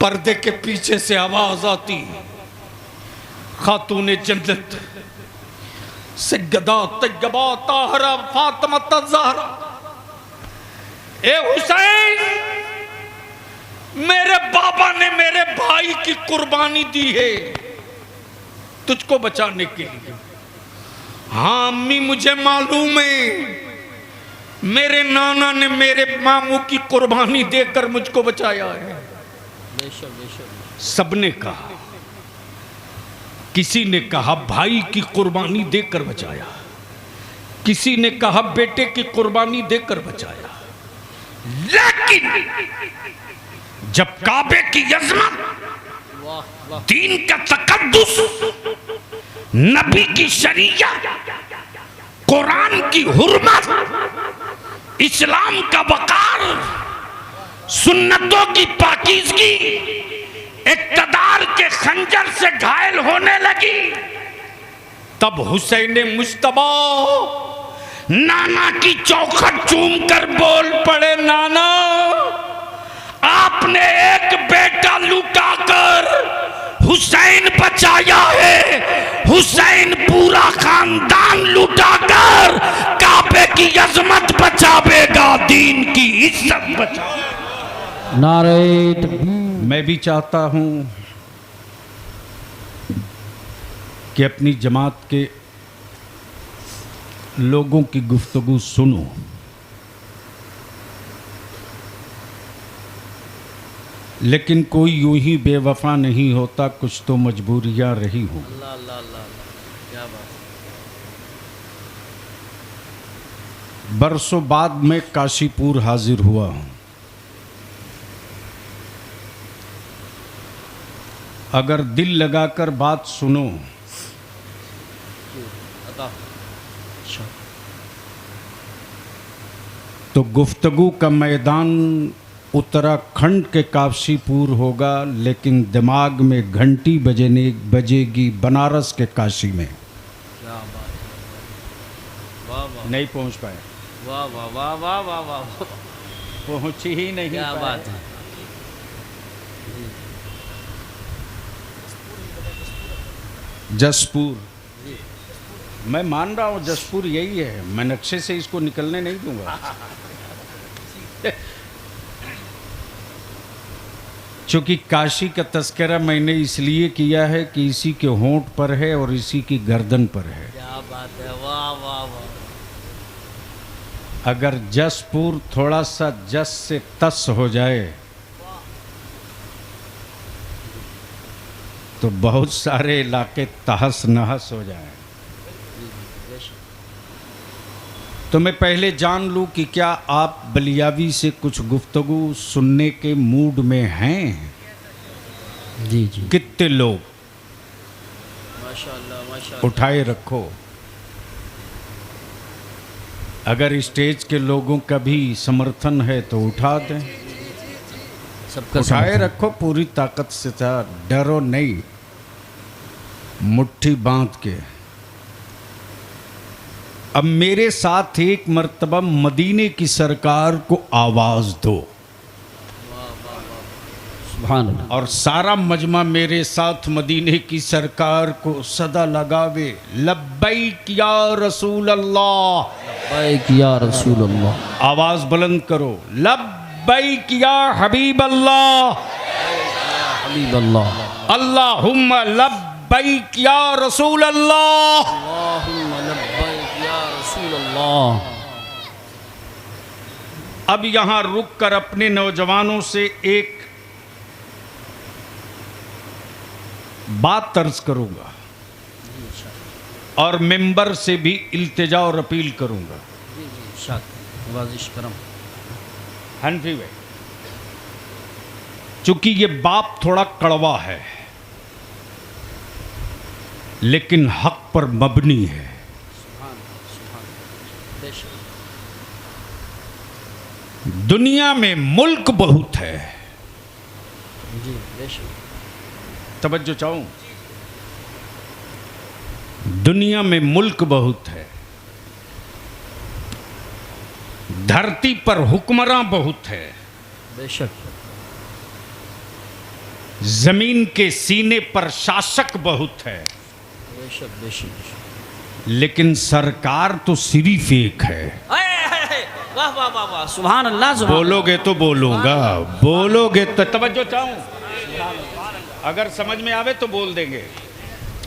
पर्दे के पीछे से आवाज आती, खातून जन्नत सैयदा तैयबा ताहरा फातिमा ज़हरा, ए हुसैन, मेरे बाबा ने मेरे भाई की कुर्बानी दी है तुझको बचाने के लिए। हाँ अम्मी, मुझे मालूम है मेरे नाना ने मेरे मामू की कुर्बानी देकर मुझको बचाया है। सबने कहा, किसी ने कहा भाई की कुर्बानी देकर बचाया, किसी ने कहा बेटे की कुर्बानी देकर बचाया, लेकिन जब काबे की अज़मत, दीन का तकद्दुस, नबी की शरीयत, कुरान की हुर्मत, इस्लाम का वकार, सुन्नतों की पाकीज़गी इक़्तिदार के खंजर से घायल होने लगी, तब हुसैन मुज्तबा नाना की चौखट चूम कर बोल पड़े, नाना आपने एक बेटा लुटाकर हुसैन बचाया है, हुसैन पूरा खानदान लुटाकर काबे की अजमत बचावेगा, दीन की इज्जत बचावेगा। नारे तकबीर। मैं भी चाहता हूं कि अपनी जमात के लोगों की गुफ्तगू सुनो, लेकिन कोई यूं ही बेवफा नहीं होता, कुछ तो मजबूरियां रही हों। बरसों बाद मैं काशीपुर हाजिर हुआ हूं। अगर दिल लगाकर बात सुनो तो गुफ्तगू का मैदान उत्तराखंड के काशीपुर होगा, लेकिन दिमाग में घंटी बजेगी बनारस के काशी में। नहीं पहुंच पाए, वाह वाह वाह वाह वाह वाह, पहुंची ही नहीं। क्या बात है। जसपुर, मैं मान रहा हूँ जसपुर यही है, मैं नक्शे से इसको निकलने नहीं दूंगा। चूंकि काशी का तस्करा मैंने इसलिए किया है कि इसी के होंठ पर है और इसी की गर्दन पर है। क्या बात है, वाह वाह वाह। अगर जसपुर थोड़ा सा जस से तस हो जाए तो बहुत सारे इलाके तहस नहस हो जाएं। तो मैं पहले जान लूं कि क्या आप बलियावी से कुछ गुफ्तगू सुनने के मूड में हैं? जी जी। कितने लोग? माशाल्लाह माशाल्लाह। उठाए रखो। अगर स्टेज के लोगों का भी समर्थन है तो उठा दें, सबका उठाए रखो पूरी ताकत से, था डरो नहीं, मुट्ठी बांध के। अब मेरे साथ एक मर्तबा मदीने की सरकार को आवाज दो, सुभान अल्लाह। और सारा मजमा मेरे साथ मदीने की सरकार को सदा लगावे, लब्बैक या रसूल अल्लाह, लब्बैक या रसूल अल्लाह। आवाज बुलंद करो, लब्बैक या हबीब अल्लाह, हबीब अल्लाह। अल्लाहुम्मा लब्बैक या रसूल अल्लाह। अल्लाहुम्मा लब्बैक या रसूल अल्लाह। अब यहां रुक कर अपने नौजवानों से एक बात अर्ज करूंगा और मिंबर से भी इल्तिजा और अपील करूंगा। वाजिश करम। हनफी भाई, चूंकि ये बाप थोड़ा कड़वा है लेकिन हक पर मबनी है। दुनिया में मुल्क बहुत है, जी बेशक। तवज्जो चाहूं, दुनिया में मुल्क बहुत है, धरती पर हुक्मरान बहुत है, बेशक। जमीन के सीने पर शासक बहुत है, बेशक बेशक। लेकिन सरकार तो सिर्फ एक है। वाह वाह वाह वाह, सुभान अल्लाह सुभान। बोलोगे तो बोलूंगा, बोलोगे तो तवज्जो चाहूं, अगर समझ में आवे तो बोल देंगे,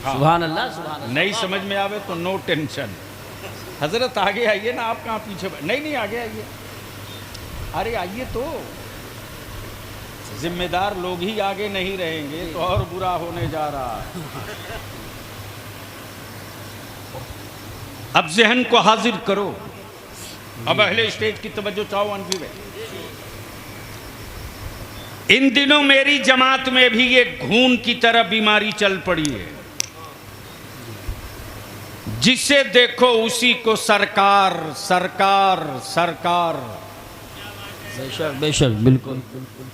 सुभान अल्लाह सुभान अल्लाह। नहीं समझ में आवे तो नो टेंशन। हजरत आगे आइए ना, आप कहाँ पीछे? नहीं आगे आइए, अरे आइए तो, जिम्मेदार लोग ही आगे नहीं रहेंगे तो और बुरा होने जा रहा है। अब जहन को हाजिर करो, अब अहले स्टेज की तवज्जो चाहो अनफी में। इन दिनों मेरी जमात में भी एक घून की तरह बीमारी चल पड़ी है, जिसे देखो उसी को सरकार सरकार सरकार। बेशक बेशक, बिल्कुल बिल्कुल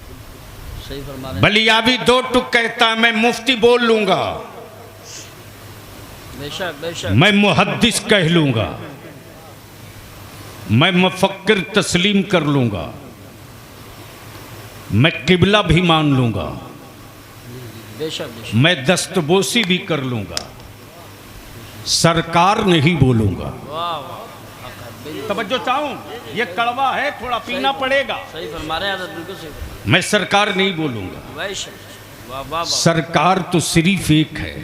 सही फरमा रहे हैं। बलियाबी दो टुक कहता है, मैं मुफ्ती बोल लूंगा, बेशक बेशक। मैं मुहद्दिस कह लूंगा, मैं मुफक्किर तस्लीम कर लूंगा, मैं किबला भी मान लूंगा, बेशक बेशक। मैं दस्तबोसी भी कर लूंगा, सरकार नहीं बोलूंगा। वाह वाह, तवज्जो चाहूं, ये कड़वा है, थोड़ा पीना पड़ेगा। सही फरमा रहे हैं, बिल्कुल सही। मैं सरकार नहीं बोलूंगा, बेशक। वाह वाह वाह, सरकार तो सिर्फ एक है।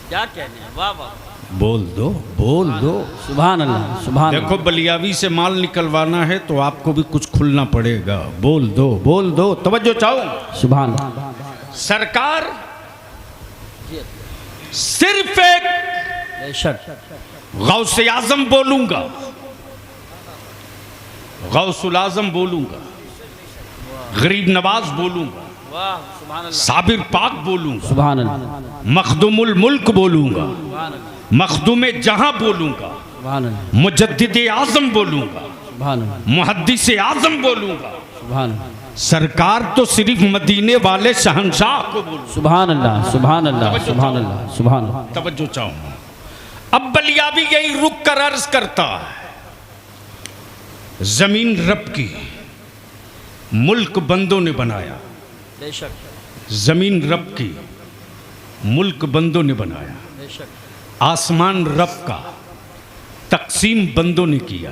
क्या कहने हैं, वाह वाह। बोल दो, बोल दो। सुभान अल्लाह सुभान। देखो बलियावी से माल निकलवाना है तो आपको भी कुछ खुलना पड़ेगा। बोल दो, बोल दो, तवज्जो चाहो। सुभान। सरकार सिर्फ एक, बेशक। गौसे आजम बोलूंगा, गौसुल आजम बोलूंगा, गरीब नवाज बोलूंगा, वाह सुभान अल्लाह। साबिर पाक बोलूंगा, सुभान अल्लाह मखदुमुल मुल्क बोलूंगा, सुभान अल्लाह मखदुम जहां बोलूंगा, सुभान अल्लाह मुजद्दिद आजम बोलूंगा, सुभान अल्लाह मुहद्दिस आजम बोलूंगा। सुभान अल्लाह सरकार तो सिर्फ मदीने वाले शहंशाह को बोलूंगा। सुभान अल्लाह सुभान अल्लाह सुभान अल्लाह सुभान अल्लाह। तवज्जो चाहूं, अब बलियाबी यही रुक कर अर्ज करता है, जमीन रब की, मुल्क बंदों ने बनाया। बेशक जमीन रब की, मुल्क बंदों ने बनाया। बेशक आसमान रब का, तकसीम बंदों ने किया।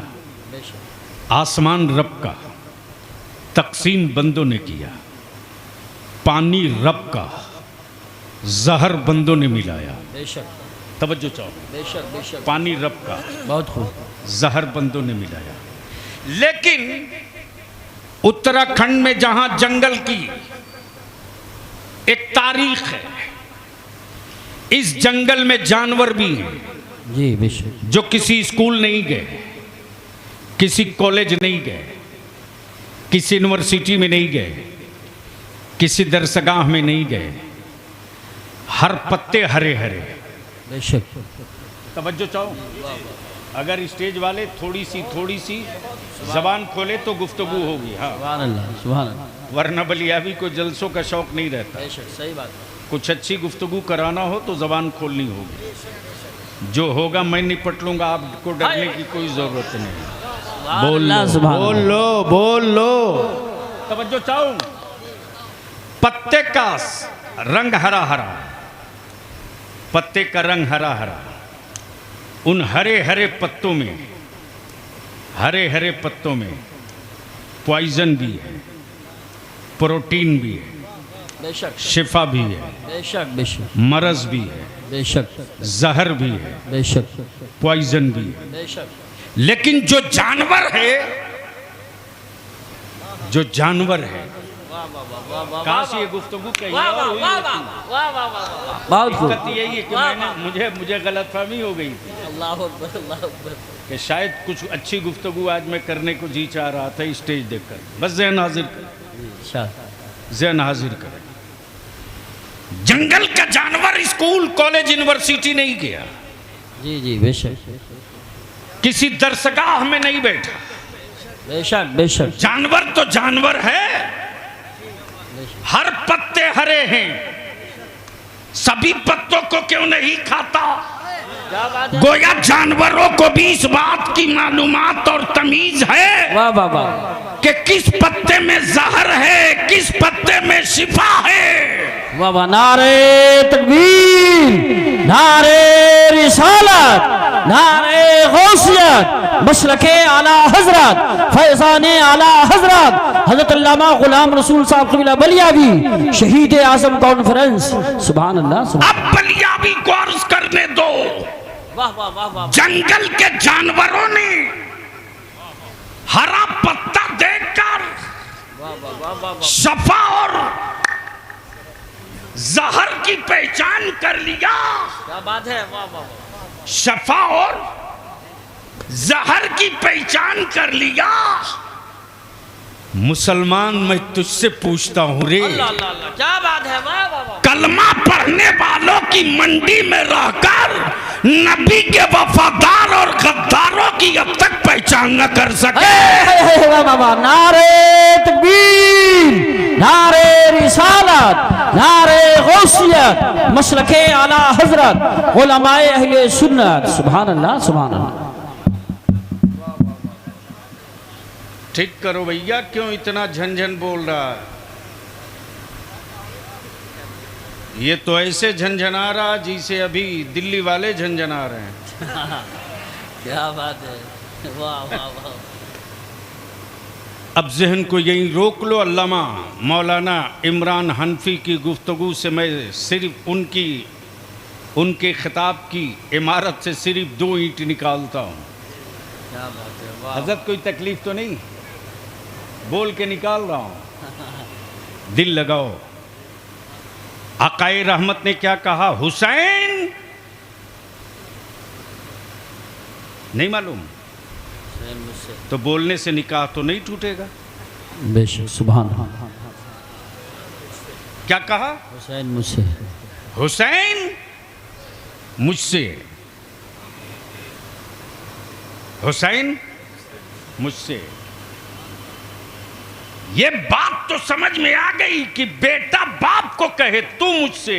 बेशक आसमान रब का, तकसीम बंदों ने किया। पानी रब का, जहर बंदों ने मिलाया। बेशक तवज्जो चाहो, बेशक बेशक। पानी रब का, बहुत खूब। जहर बंदों ने मिलाया। लेकिन उत्तराखंड में जहां जंगल की एक तारीख है, इस जंगल में जानवर भी हैं जी बेशक। जो किसी स्कूल नहीं गए, किसी कॉलेज नहीं गए, किसी यूनिवर्सिटी में नहीं गए, किसी दरसगाह में नहीं गए, हर पत्ते हरे हरे। बेशक तवज्जो चाहो, अगर स्टेज वाले थोड़ी सी जबान खोले तो गुफ्तगू होगी। हाँ, सुभान अल्लाह सुभान अल्लाह। वरना बलियाबी को जलसों का शौक नहीं रहता। बेशक सही बात। कुछ अच्छी गुफ्तगू कराना हो तो जबान खोलनी होगी। जो होगा मैं निपट लूंगा, आपको डरने की कोई जरूरत नहीं। बोल लो, बोल लो, बोल लो। तवज्जो चाहो, पत्ते का रंग हरा हरा, पत्ते का रंग हरा हरा, उन हरे हरे पत्तों में, हरे हरे पत्तों में पॉइजन भी है, प्रोटीन भी है, बेशक शिफा भी है, बेशक बेशक। मरज भी है, बेशक जहर भी है, बेशक पॉइजन भी है। बेशक। लेकिन जो जानवर है, जो जानवर है, वाह वाह वाह वाह वाह। कहाँ से ये गुफ्तगू कही वाह और वाह हुई वाह होती? वाह वाह वाह। बहुत खूब। दिक्कत यही है कि मुझे गलतफहमी हो गई थी अल्लाह अकबर अल्लाह अकबर। कि शायद कुछ अच्छी गुफ्तगू आज मैं करने को जी चाह रहा था स्टेज देखकर। बस ज़हन हाजिर कर, ज़हन हाजिर कर। जंगल का जानवर स्कूल कॉलेज यूनिवर्सिटी नहीं गया, जी जी बेशक। किसी दरसगाह में नहीं बैठा। बेशक बेशक। जानवर तो जानवर है, हर पत्ते हरे हैं, सभी पत्तों को क्यों नहीं खाता? क्या बात है। गोया जानवरों को भी इस बात की मालूमात और तमीज है वाह वाह वाह। कि किस पत्ते में जहर है, किस पत्ते में शिफा है। वाह वाह, नारे तकबीर, नारे रिसालत, नारे गौसियत, मशरके आला हजरत, फैजाने आला हजरत हजरत अल्लामा गुलाम रसूल साहब कबीला बलियावी शहीद आजम कॉन्फ्रेंस। सुभान अल्लाह, सुभान। अब बलियावी को अर्ज करने दो। वाह वाह वाह वाह। जंगल के जानवरों ने हरा पत्ता देखकर शफा और जहर की पहचान कर लिया। क्या बात है, वाह वाह। शफा और जहर की पहचान कर लिया। मुसलमान, मैं तुझसे पूछता हूं रे, अल्लाह अल्लाह अल्लाह, क्या बात है, वाह वाह वाह। कलमा पढ़ने वालों की मंडी में रहकर नबी के वफादार और गद्दारों की अब तक पहचान न कर सके। वाह वाह वाह, नारे तकबीर, नारे रिसालत, नारे गौसियत, मशरके आला हजरत, उलमाए अहले सुन्नत। सुभान अल्लाह, सुभान अल्लाह। ठीक करो भैया, क्यों इतना झंझन बोल रहा है? ये तो ऐसे झंझना रहा जिसे अभी दिल्ली वाले झंझना रहे हैं। क्या बात है, वाह वाह वाह। अब जहन को यहीं रोक लो। अल्लामा मौलाना इमरान हनफी की गुफ्तगू से मैं सिर्फ उनके खिताब की इमारत से सिर्फ 2 ईंट निकालता हूँ। क्या बात है, वाह। हजरत कोई तकलीफ तो नहीं? बोल के निकाल रहा हूँ, दिल लगाओ। आकाए रहमत ने क्या कहा? हुसैन नहीं मालूम तो बोलने से निकाह तो नहीं टूटेगा। बेशक, सुभान अल्लाह। क्या कहा? हुसैन मुझसे, हुसैन मुझसे, हुसैन मुझसे। ये बात तो समझ में आ गई कि बेटा बाप को कहे तू मुझसे।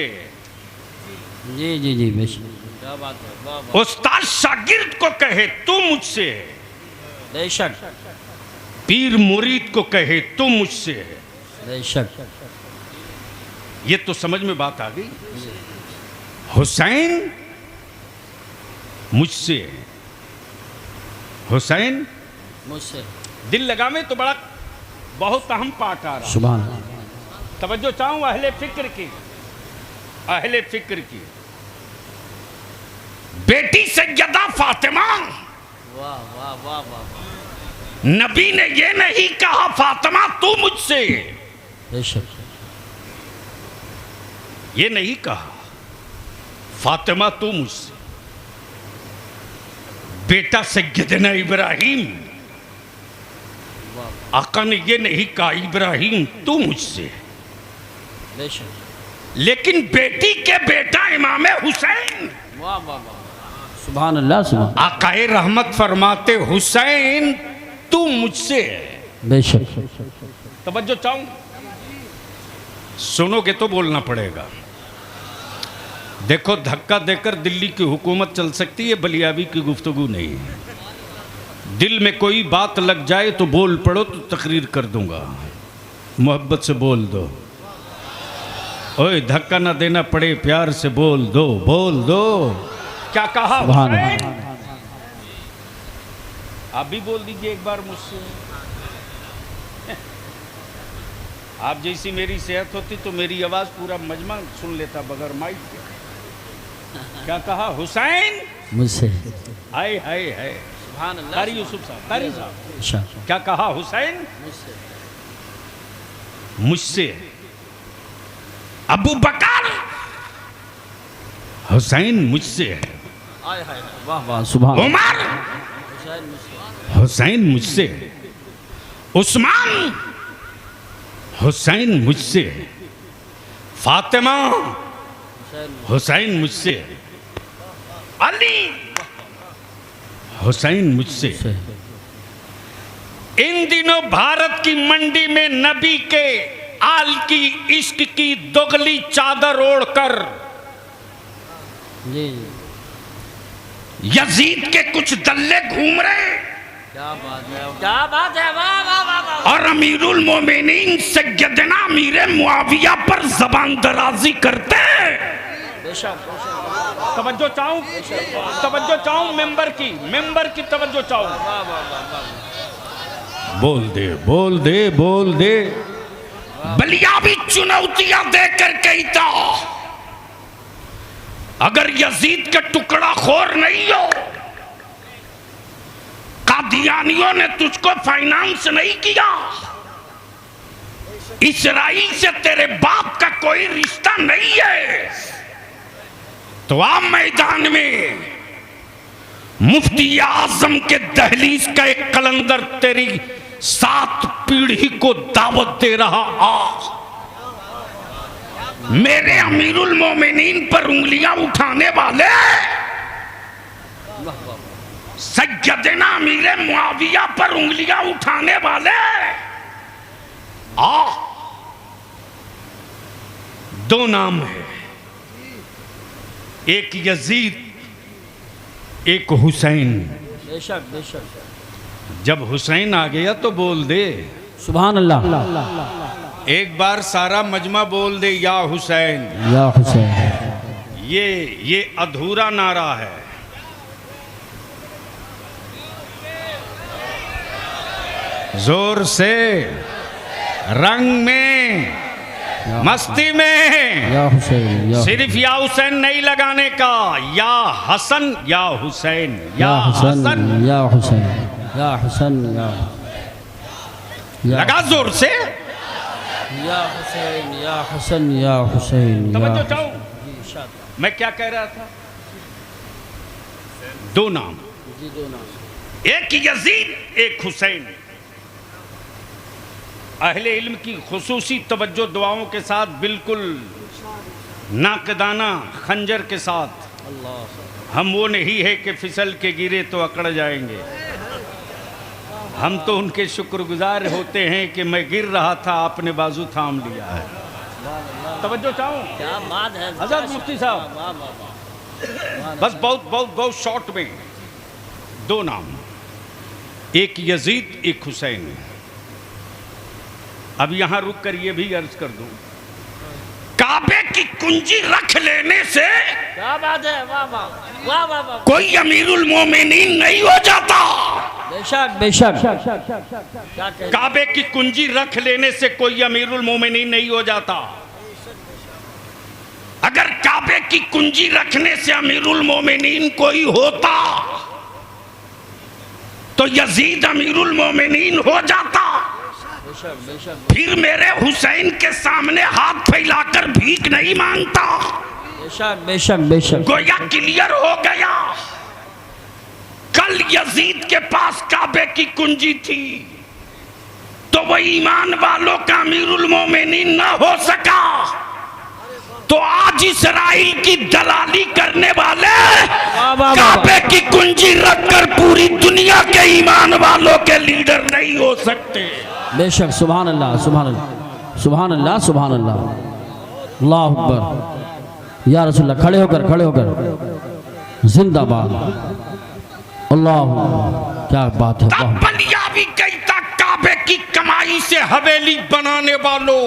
जी जी जी, बेशक, क्या बात है, वाह वाह। उस्ताद शागिर्द को कहे तू मुझसे, बेशक, पीर मुरीद को कहे तू मुझसे। बेशक, ये तो समझ में बात आ गई। हुसैन मुझसे, हुसैन मुझसे। दिल लगा में तो बड़ा बहुत अहम पार्ट आ रहा। सुभान अल्लाह। तवज्जो चाहूं अहले फिक्र की, अहले फिक्र की। बेटी सैयदा फातिमा, वाह वाह वाह वाह। नबी ने ये नहीं कहा फातिमा तू मुझसे, बेशक, ये नहीं कहा फातिमा तू मुझसे। बेटा सैयदना इब्राहिम, आका ने ये नहीं कहा इब्राहिम तू मुझसे। बेशक, लेकिन बेटी के बेटा इमाम हुसैन, वाह वाह वाह। सुभान अल्लाह, सुभान। आकाए रहमत फरमाते हुसैन तू मुझसे। बेशक, तवज्जो चाहूं, सुनोगे तो बोलना पड़ेगा। देखो, धक्का देकर दिल्ली की हुकूमत चल सकती है, बलियावी की गुफ्तगू नहीं है। दिल में कोई बात लग जाए तो बोल पड़ो, तो तकरीर कर दूंगा। मोहब्बत से बोल दो। ओए, धक्का ना देना पड़े, प्यार से बोल दो, बोल दो। क्या कहा हुसैन? आप भी बोल दीजिए एक बार मुझसे। आप जैसी मेरी सेहत होती तो मेरी आवाज पूरा मजमा सुन लेता बगैर माइक के। क्या कहा हुसैन मुझसे? हाय हाय हाय, सुभान अल्लाह। कारी यूसुफ साहब, कारी साहब, अच्छा, क्या कहा हुसैन मुझसे? मुझसे। अबू बकर, हुसैन मुझसे है। हाय हाय, वाह वाह, सुभान। उमर, हुसैन मुझसे। हुसैन मुझसे। उस्मान, हुसैन मुझसे। फातिमा, हुसैन मुझसे। अली, हुसैन मुझसे। इन दिनों भारत की मंडी में नबी के आल की इश्क की दोगली चादर ओढ़कर जी, यजीद के कुछ दल्ले घूम रहे। क्या बात है, क्या बात है, वाह वाह वाह वाह। और अमीरुल मोमिनीन सैयदना अमीर मुआविया पर जबान दराजी करते हैं। बेशक तवज्जो चाहूं मेंबर की तवज्जो चाहूं। बोल दे बलिया भी चुनौतियां देकर कहता, अगर यजीद का टुकड़ा खोर नहीं हो, कादियानियों ने तुझको फाइनेंस नहीं किया, इस्राइल से तेरे बाप का कोई रिश्ता नहीं है, तो आ मैदान में मुफ्ती आजम के दहलीज का एक कलंदर तेरी 7 पीढ़ी को दावत दे रहा। आ मेरे अमीरुल मोमिनीन पर उंगलियां उठाने वाले, सैयदना अमीर मुआविया पर उंगलियां उठाने वाले, आ 2 नाम है, एक यजीद, एक हुसैन। बेशक जब हुसैन आ गया तो बोल दे सुभान अल्लाह। एक बार सारा मजमा बोल दे या हुसैन। या हुसैन। ये अधूरा नारा है। जोर से, रंग में, मस्ती में, या हुसैन, सिर्फ या हुसैन नहीं लगाने का, या हसन या हुसैन, या हसन, या हुसैन, या हसन, या लगा जोर से, या हुसैन, या हसन, या हुसैन। तवज्जो चाहूं मैं क्या कह रहा था? 2 नाम, एक यजीद, एक हुसैन। अहले इल्म की खुसूसी तवज्जो दुआओं के साथ, बिल्कुल नाकदाना खंजर के साथ। हम वो नहीं है कि फिसल के गिरे तो अकड़ जाएंगे। हम तो उनके शुक्रगुजार होते हैं कि मैं गिर रहा था, आपने बाजू थाम लिया है। तवज्जो चाहूं, क्या बात है हज़रत मुफ्ती साहब, बस बहुत शॉर्ट में 2 नाम, एक यजीद, एक हुसैन। अब यहां रुक कर ये भी अर्ज कर दूं, काबे की कुंजी रख लेने से, क्या बात है, वाह वाह वाह वाह वाह, कोई अमीरुल मोमिनीन नहीं हो जाता। बेशक काबे की कुंजी रख लेने से कोई अमीरुल मोमिनीन नहीं हो जाता। अगर काबे की कुंजी रखने से अमीरुल मोमिनीन कोई होता तो यजीद अमीरुल मोमिनीन हो जाता। फिर मेरे हुसैन के सामने हाथ फैलाकर भीख नहीं मांगता। बेशक गोया क्लियर हो गया। कल यजीद के पास काबे की कुंजी थी तो वह ईमान वालों का अमीरुल मोमिनीन न हो सका, तो आज इस्राइल की दलाली करने वाले काबे की कुंजी रखकर पूरी दुनिया के ईमान वालों के लीडर नहीं हो सकते। बेशक, सुभान अल्लाह, सुभान अल्लाह, सुभान अल्लाह, सुभान अल्लाह, अल्लाह अकबर। या रसूलल्लाह, खड़े होकर जिंदाबाद, अल्लाह, क्या बात है। बलिया भी कहता, काबे की कमाई से हवेली बनाने वालों,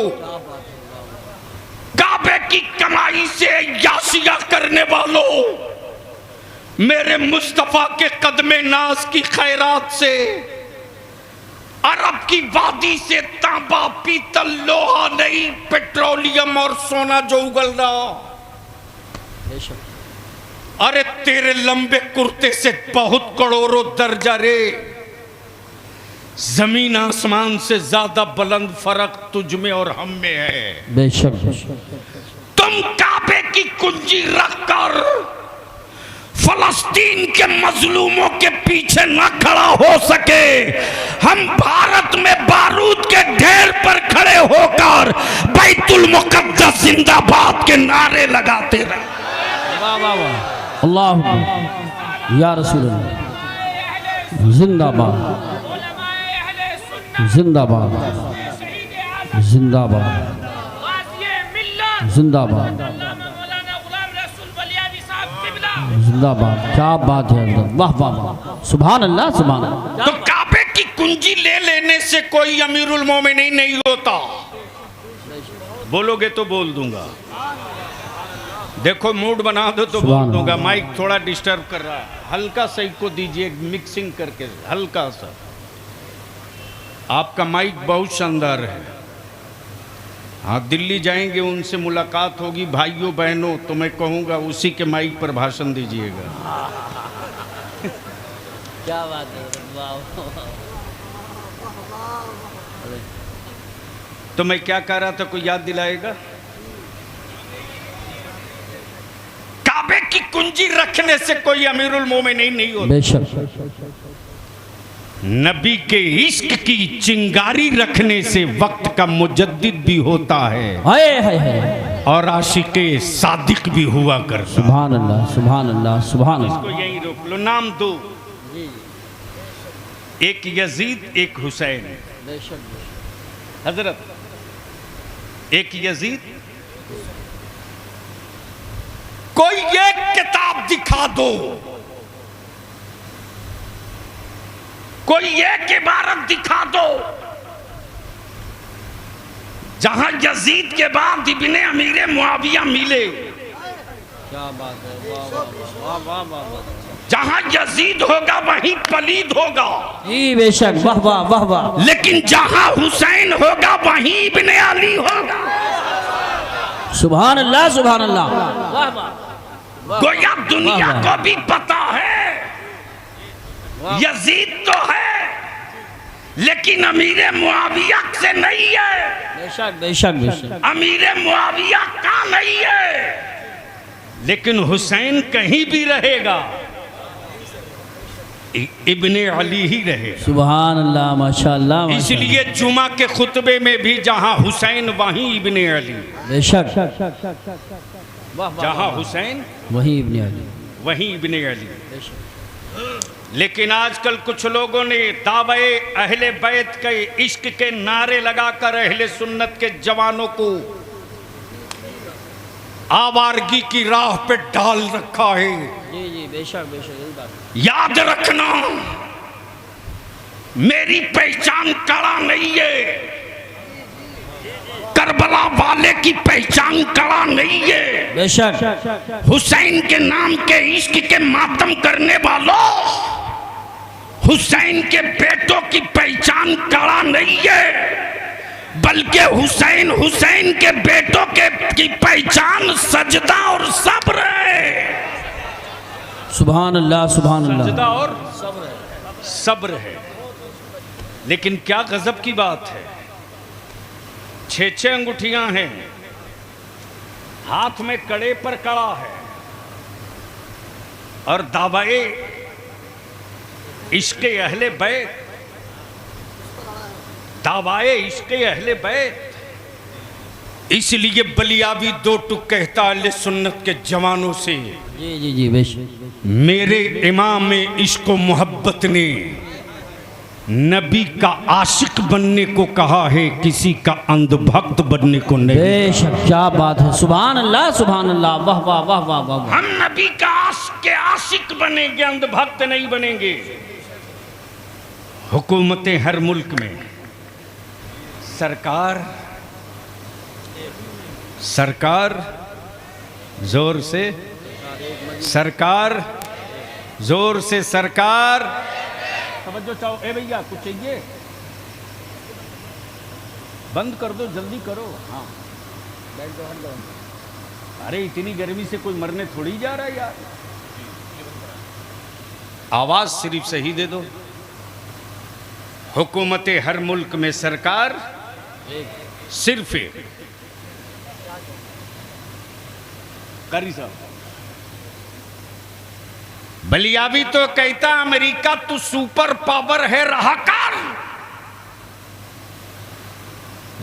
काबे की कमाई से यासिया करने वालों, मेरे मुस्तफा के कदमे नाज की खैरात से अरब की वादी से तांबा, पीतल, लोहा नहीं, पेट्रोलियम और सोना जो उगल रहा। अरे तेरे लंबे कुर्ते से बहुत करोड़ों दर्जा रे, जमीन आसमान से ज्यादा बुलंद फर्क तुझ में और हम में है। बेशक, तुम काबे की कुंजी रखकर फलस्तीन के मजलूमों के पीछे न खड़ा हो सके, हम भारत में बारूद के ढेर पर खड़े होकर बैतुल मुकद्दस जिंदाबाद के नारे लगाते रहे। वाह वाह वाह, अल्लाह, या रसूल अल्लाह, जिंदाबाद, जिंदाबाद, जिंदाबाद, जिंदाबाद, जिंदाबाद। क्या बात है, वाह वाह वाह, सुभान अल्लाह, सुभान अल्लाह। तो कुंजी ले लेने से कोई अमीरुल मोमिनीन नहीं होता। बोलोगे तो बोल दूंगा, देखो मूड बना दो तो बोल दूंगा। माइक थोड़ा डिस्टर्ब कर रहा है, हल्का सा को दीजिए मिक्सिंग करके, हल्का सा। आपका माइक बहुत शानदार है। हाँ, दिल्ली जाएंगे, उनसे मुलाकात होगी भाइयों बहनों, तो मैं कहूँगा उसी के माइक पर भाषण दीजिएगा। क्या बात है, तो मैं क्या कह रहा था, कोई याद दिलाएगा? काबे की कुंजी रखने से कोई अमीरुल मोमिनीन नहीं होता। बेशक। नबी के इश्क की चिंगारी रखने से वक्त का मुजद्दिद भी होता है, हाय हाय हाय, और आशिके सादिक भी हुआ करता। सुभान अल्लाह, सुभान अल्लाह, सुभान अल्लाह। इसको यहीं रोक लो। नाम दो, एक यजीद, एक हुसैन। हजरत, एक यजीद, कोई एक किताब दिखा दो, कोई एक इबारत दिखा दो जहां यजीद के बाद इब्ने अमीर मुआविया मिले। क्या बात है, वाह वाह वाह वाह वाह। जहां यजीद होगा वहीं पलीद होगा, जी बेशक, वाह वाह वाह वाह। लेकिन जहां हुसैन होगा वहीं इब्ने अली होगा। सुभान अल्लाह, सुभान अल्लाह, वाह वाह। गोया दुनिया को भी पता है यजीद तो है, लेकिन अमीर मुआविया से नहीं है। बेशक बेशक बेशक, अमीर मुआविया का नहीं है, लेकिन हुसैन कहीं भी रहेगा, इब्ने अली ही रहेगा। सुभान अल्लाह, माशाअल्लाह। इसलिए जुमा के खुतबे में भी जहां हुसैन वहीं इब्ने अली। बेशक, जहां हुसैन वहीं इब्ने अली, वहीं इब्ने अली। लेकिन आजकल कुछ लोगों ने दावे अहले बैत के इश्क के नारे लगाकर अहले सुन्नत के जवानों को आवारगी की राह पे डाल रखा है। जी जी, बेशक बेशक, यही बात। याद रखना, मेरी पहचान कड़ा नहीं है, करबला वाले की पहचान कड़ा नहीं है। बेशक, हुसैन के नाम के इश्क के मातम करने वालों, हुसैन के बेटों की पहचान कड़ा नहीं है, बल्कि हुसैन हुसैन के बेटों की पहचान सजदा और सब्र है। सुभान अल्लाह, सुभान अल्लाह। सजदा और सब्र है। लेकिन क्या गजब की बात है, 6 अंगूठियां हैं, हाथ में कड़े पर कड़ा है, और दावाए इश्क़े अहले बैत, दावाए इश्क़े अहले बैत। इसलिए बलियावी 2 टुक कहता अहले सुन्नत के जवानों से, जी जी जी, बेशक। मेरे इमाम इश्क़ मोहब्बत ने नबी का आशिक बनने को कहा है, किसी का अंधभक्त बनने को नहीं। बेशक, क्या बात है, सुभान अल्लाह, सुभान अल्लाह, वाह वाह वाह वाह वाह। हम नबी का आशिक बनेंगे, अंधभक्त नहीं बनेंगे। हुकूमतें हर मुल्क में, सरकार जोर से, सरकार जोर से, सरकार समझो। चाहो ए भैया कुछ चाहिए, बंद कर दो, जल्दी करो। हाँ, अरे इतनी गर्मी से कोई मरने थोड़ी जा रहा है यार। आवाज सिर्फ सही दे दो। हुकूमत हर मुल्क में, सरकार सिर्फ एक। कारी साहब, बलियावी तो कहता अमेरिका तू सुपर पावर है, रहा कर।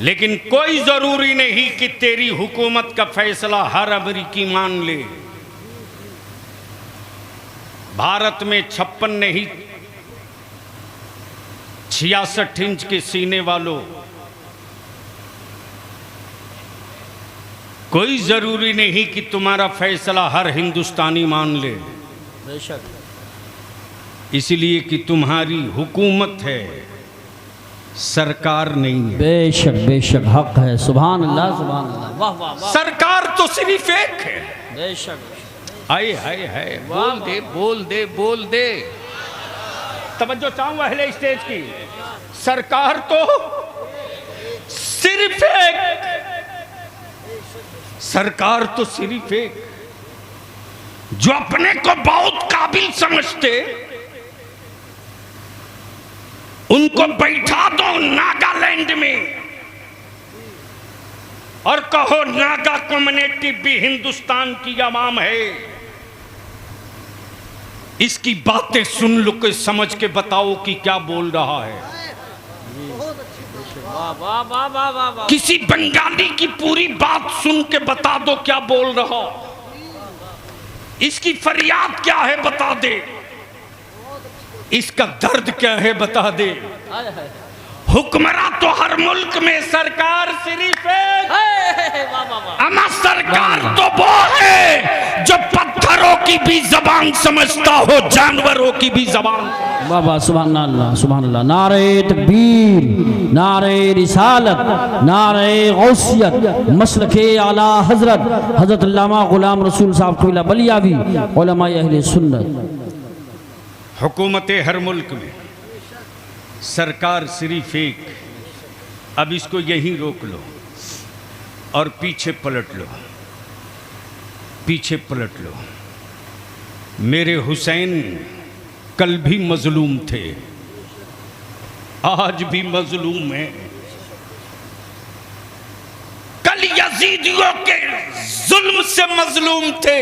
लेकिन कोई जरूरी नहीं कि तेरी हुकूमत का फैसला हर अमेरिकी मान ले। भारत में 56 नहीं 66 इंच के सीने वालों, कोई जरूरी नहीं कि तुम्हारा फैसला हर हिंदुस्तानी मान ले। बेशक, इसलिए कि तुम्हारी हुकूमत है, सरकार नहीं है। बेशक हक है। सुभान अल्लाह सुभान अल्लाह। वाह वाह वाह। सरकार तो सिर्फ एक है। बेशक। आए हाय हाय, बोल दे। तवज्जो चाहूं अहले स्टेज की। सरकार तो सिर्फ एक, सरकार तो सिर्फ एक। जो अपने को बहुत काबिल समझते उनको बैठा दो नागालैंड में और कहो नागा कम्युनिटी भी हिंदुस्तान की आवाम है। इसकी बातें सुन लो के समझ के बताओ कि क्या बोल रहा है। किसी बंगाली की पूरी बात सुन के बता दो क्या बोल रहा। इसकी फरियाद क्या है बता दे। इसका दर्द क्या है बता दे। हुक्मरान तो हर मुल्क में, सरकार सिर्फ अमा सरकार तो वो है जो पत्थरों की भी जबान समझता हो, जानवरों की भी जबान। बाबा सुभान अल्लाह सुभान अल्लाह। नारे तकबीर, नारे रिसालत, नारे गौसियत, मसलके आला हजरत हजरत अल्लामा गुलाम रसूल साहब क़िबला बलियावी उलमा अहले सुन्नत। हुकूमत हर मुल्क में, सरकार सिर्फ एक। अब इसको यहीं रोक लो और पीछे पलट लो। मेरे हुसैन कल भी मजलूम थे, आज भी मजलूम है। कल यजीदियों के जुल्म से मजलूम थे,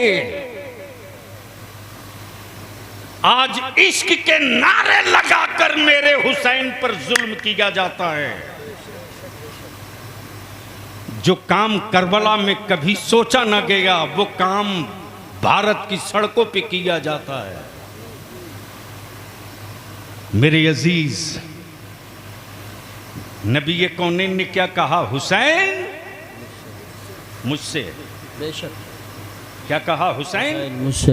आज इश्क के नारे लगाकर मेरे हुसैन पर जुल्म किया जाता है। जो काम करबला में कभी सोचा न गया वो काम भारत की सड़कों पे किया जाता है। मेरे अजीज, नबी कौनैन ने क्या कहा? हुसैन मुझसे। बेशक। क्या कहा? हुसैन मुझसे।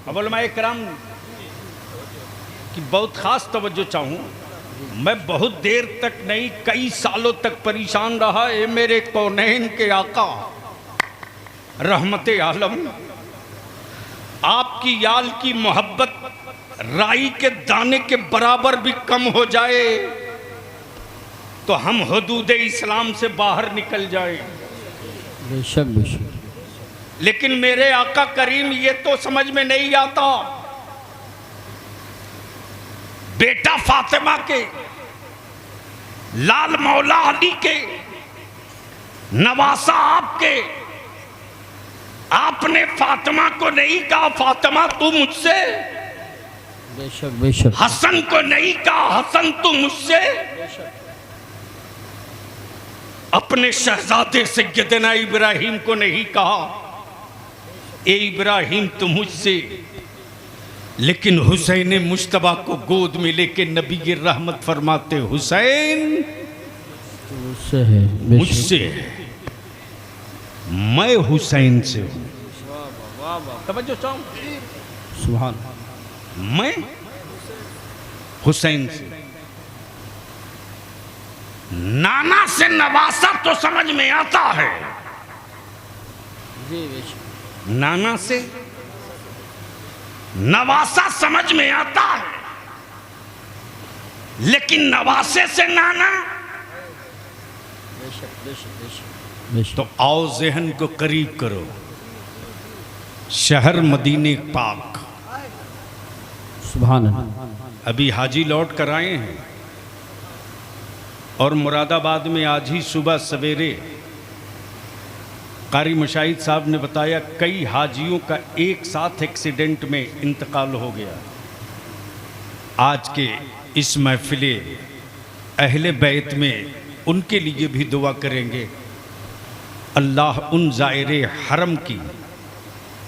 अब उलमाए किराम की बहुत खास तवज्जो चाहूँ। मैं बहुत देर तक नहीं, कई सालों तक परेशान रहा। ये मेरे कौनैन के आका रहमते आलम, आपकी याल की मोहब्बत राई के दाने के बराबर भी कम हो जाए तो हम हुदूद इस्लाम से बाहर निकल जाए। बेशक। लेकिन मेरे आका करीम ये तो समझ में नहीं आता। बेटा फातिमा के, लाल मौला अली के, नवासा आपके, आपने फातिमा को नहीं कहा फातिमा तू मुझसे। बेशक। हसन को नहीं कहा हसन तू मुझसे। अपने शहजादे सैयदना इब्राहिम को नहीं कहा ए इब्राहिम तू मुझसे। लेकिन हुसैन मुश्तबा को गोद में लेके नबी की रहमत फरमाते, हुसैन मुझसे है, मैं हुसैन से हूं। तवज्जो चाहूं, सुभान। मैं हुसैन से। नाना से नवासा तो समझ में आता है, नाना से नवासा समझ में आता है, लेकिन नवासे से नाना। तो आओ ज़हन को करीब करो। शहर मदीने पाक, सुभान अल्लाह। अभी हाजी लौट कर आए हैं और मुरादाबाद में आज ही सुबह सवेरे कारी मशाहिद साहब ने बताया कई हाजियों का एक साथ एक्सीडेंट में इंतकाल हो गया। आज के इस महफिले अहले बैत में उनके लिए भी दुआ करेंगे। अल्लाह उन ज़ायरे हरम की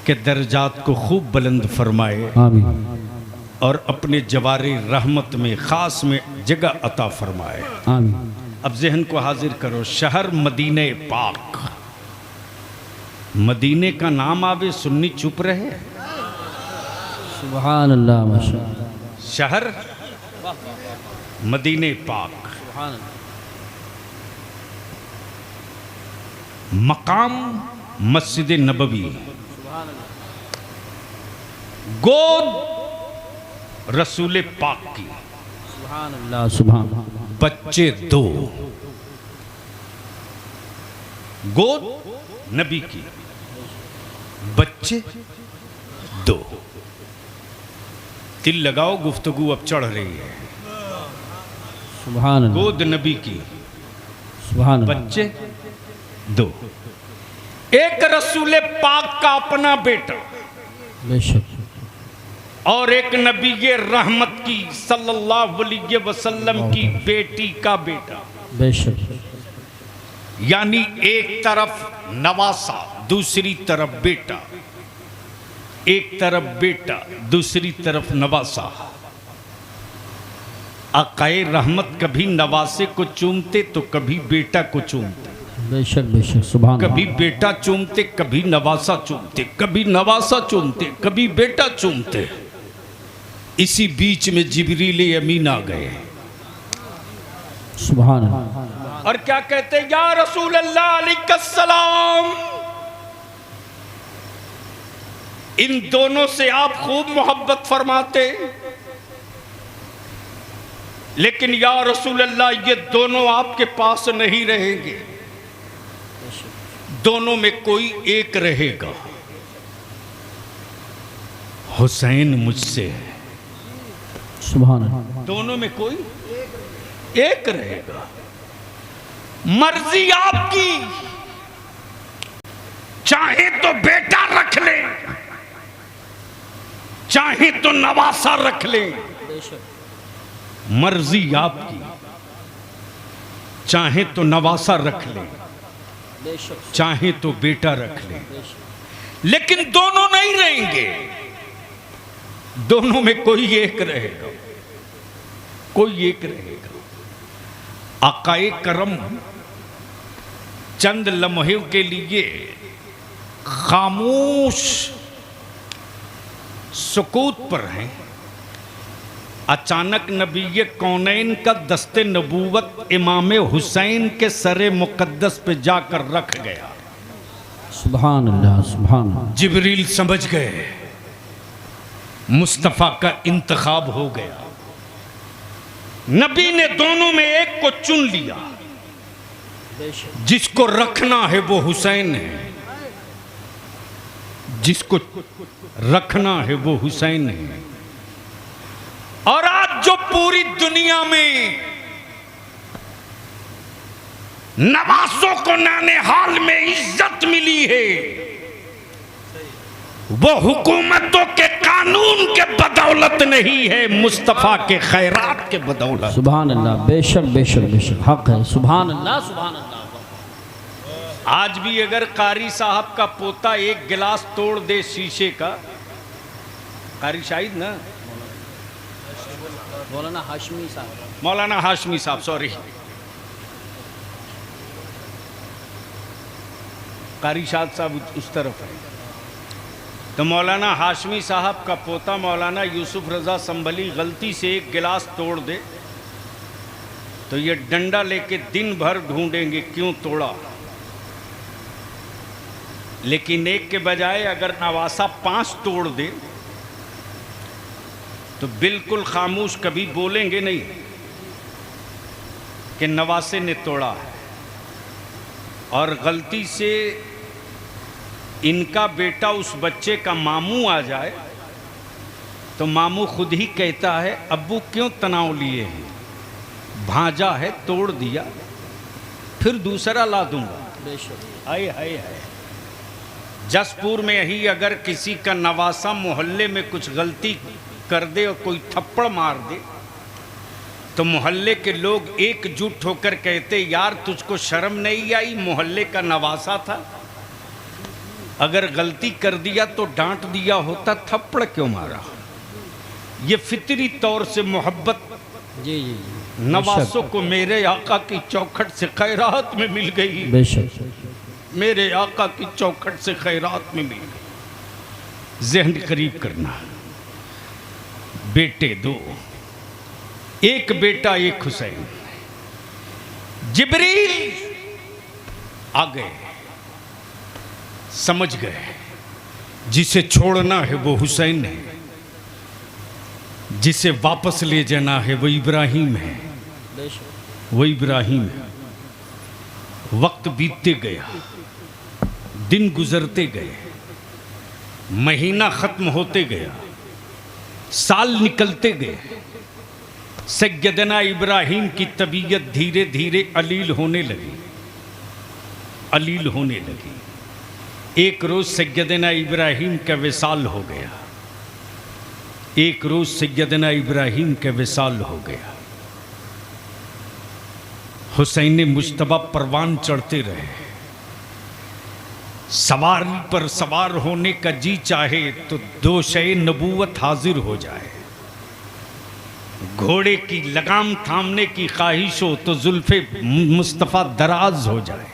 के दर्जात को खूब बुलंद फरमाए, आमीन। और अपने जवारे रहमत में ख़ास में जगह अता फरमाए, आमीन। अब जहन को हाजिर करो। शहर मदीने पाक, मदीने का नाम आवे सुन्नी चुप रहे। सुभान अल्लाह, माशाअल्लाह। शहर मदीने पाक, मकाम मस्जिद नबवी, गोद रसूल पाक की, बच्चे 2, गोद नबी की, बच्चे 2। दिल लगाओ, गुफ्तगू अब चढ़ रही है। सुभान अल्लाह। गोद नबी की, सुभान अल्लाह। बच्चे 2। एक रसूल पाक का अपना बेटा बेशक। और एक नबी रहमत की सल्लल्लाहु अलैहि वसल्लम की बेटी का बेटा। बेशक। यानी एक तरफ नवासा, दूसरी तरफ बेटा, एक तरफ बेटा, दूसरी तरफ नवासा। आकाए रहमत कभी नवासे को चूमते तो कभी बेटा को चूमते। बेशक बेशक। सुभान अल्लाह। कभी बेटा चूमते, कभी नवासा चूमते, कभी नवासा चूमते, कभी बेटा चूमते। इसी बीच में जिब्रील अमीन आ गए। सुभान अल्लाह। और क्या कहते, या रसूल अल्लाह अलैहिस्सलाम, इन दोनों से आप खूब मोहब्बत फरमाते, लेकिन या रसूल अल्लाह ये दोनों आपके पास नहीं रहेंगे, दोनों में कोई एक रहेगा। हुसैन मुझसे है। सुभान अल्लाह। दोनों में कोई एक रहेगा। मर्जी आपकी, चाहे तो बेटा रख ले, चाहे तो नवासा रख ले। मर्जी आपकी, चाहे तो नवासा रख ले, चाहे तो बेटा रख ले, लेकिन दोनों नहीं रहेंगे। दोनों में कोई एक रहेगा, कोई एक रहेगा। आकाए करम चंद लम्हे के लिए खामोश सुकूत पर हैं। अचानक नबी कौनैन का दस्ते नबूवत इमाम हुसैन के सरे मुकद्दस पे जाकर रख गया। सुभान अल्लाह। सुभान अल्लाह। जिब्रील समझ गए मुस्तफ़ा का इंतखाब हो गया। नबी ने दोनों में एक को चुन लिया। जिसको रखना है वो हुसैन है, जिसको रखना है वो हुसैन है। और आज जो पूरी दुनिया में नवासों को नाने हाल में इज्जत मिली है, वो हुकूमतों के कानून के बदौलत नहीं है, मुस्तफ़ा के खैरात के बदौलत। सुभान अल्लाह। बेशक बेशक बेशक, हक है। सुभान अल्लाह। सुभान अल्लाह। आज भी अगर कारी साहब का पोता एक गिलास तोड़ दे शीशे का, कारी शाहिद ना, मौलाना हाशमी साहब, मौलाना हाशमी साहब, सॉरी, कारी शाहिद साहब उस तरफ है। तो मौलाना हाशमी साहब का पोता मौलाना यूसुफ रजा संभली गलती से एक गिलास तोड़ दे तो ये डंडा लेके दिन भर ढूंढेंगे क्यों तोड़ा। लेकिन एक के बजाय अगर नवासा 5 तोड़ दे तो बिल्कुल खामोश, कभी बोलेंगे नहीं कि नवासे ने तोड़ा है। और गलती से इनका बेटा उस बच्चे का मामू आ जाए तो मामू खुद ही कहता है, अब्बू क्यों तनाव लिए हैं, भांजा है तोड़ दिया, फिर दूसरा ला दूंगा। हाय हाय हाय। जसपुर में ही अगर किसी का नवासा मोहल्ले में कुछ गलती कर दे और कोई थप्पड़ मार दे तो मोहल्ले के लोग एकजुट होकर कहते, यार तुझको शर्म नहीं आई, मोहल्ले का नवासा था, अगर गलती कर दिया तो डांट दिया होता, थप्पड़ क्यों मारा। ये फितरी तौर से मोहब्बत जी जी नवासों को मेरे आका की चौखट से खैरात में मिल गई। बेशक। मेरे आका की चौखट से खैरात में मिल गई। ज़हन करीब करना। बेटे 2, एक बेटा एक हुसैन। जिब्रील आ गए, समझ गए जिसे छोड़ना है वो हुसैन है, जिसे वापस ले जाना है वो इब्राहिम है, वो इब्राहिम है। वक्त बीतते गया, दिन गुजरते गए, महीना खत्म होते गया, साल निकलते गए। सैयदना इब्राहिम की तबीयत धीरे धीरे अलील होने लगी, अलील होने लगी। एक रोज सैयदना इब्राहिम का विसाल हो गया, एक रोज सैयदना इब्राहिम का विसाल हो गया। हुसैन मुश्तबा परवान चढ़ते रहे, सवारी पर सवार होने का जी चाहे तो दोशे नबूवत हाजिर हो जाए, घोड़े की लगाम थामने की ख्वाहिश हो तो जुल्फे मुस्तफ़ा दराज हो जाए।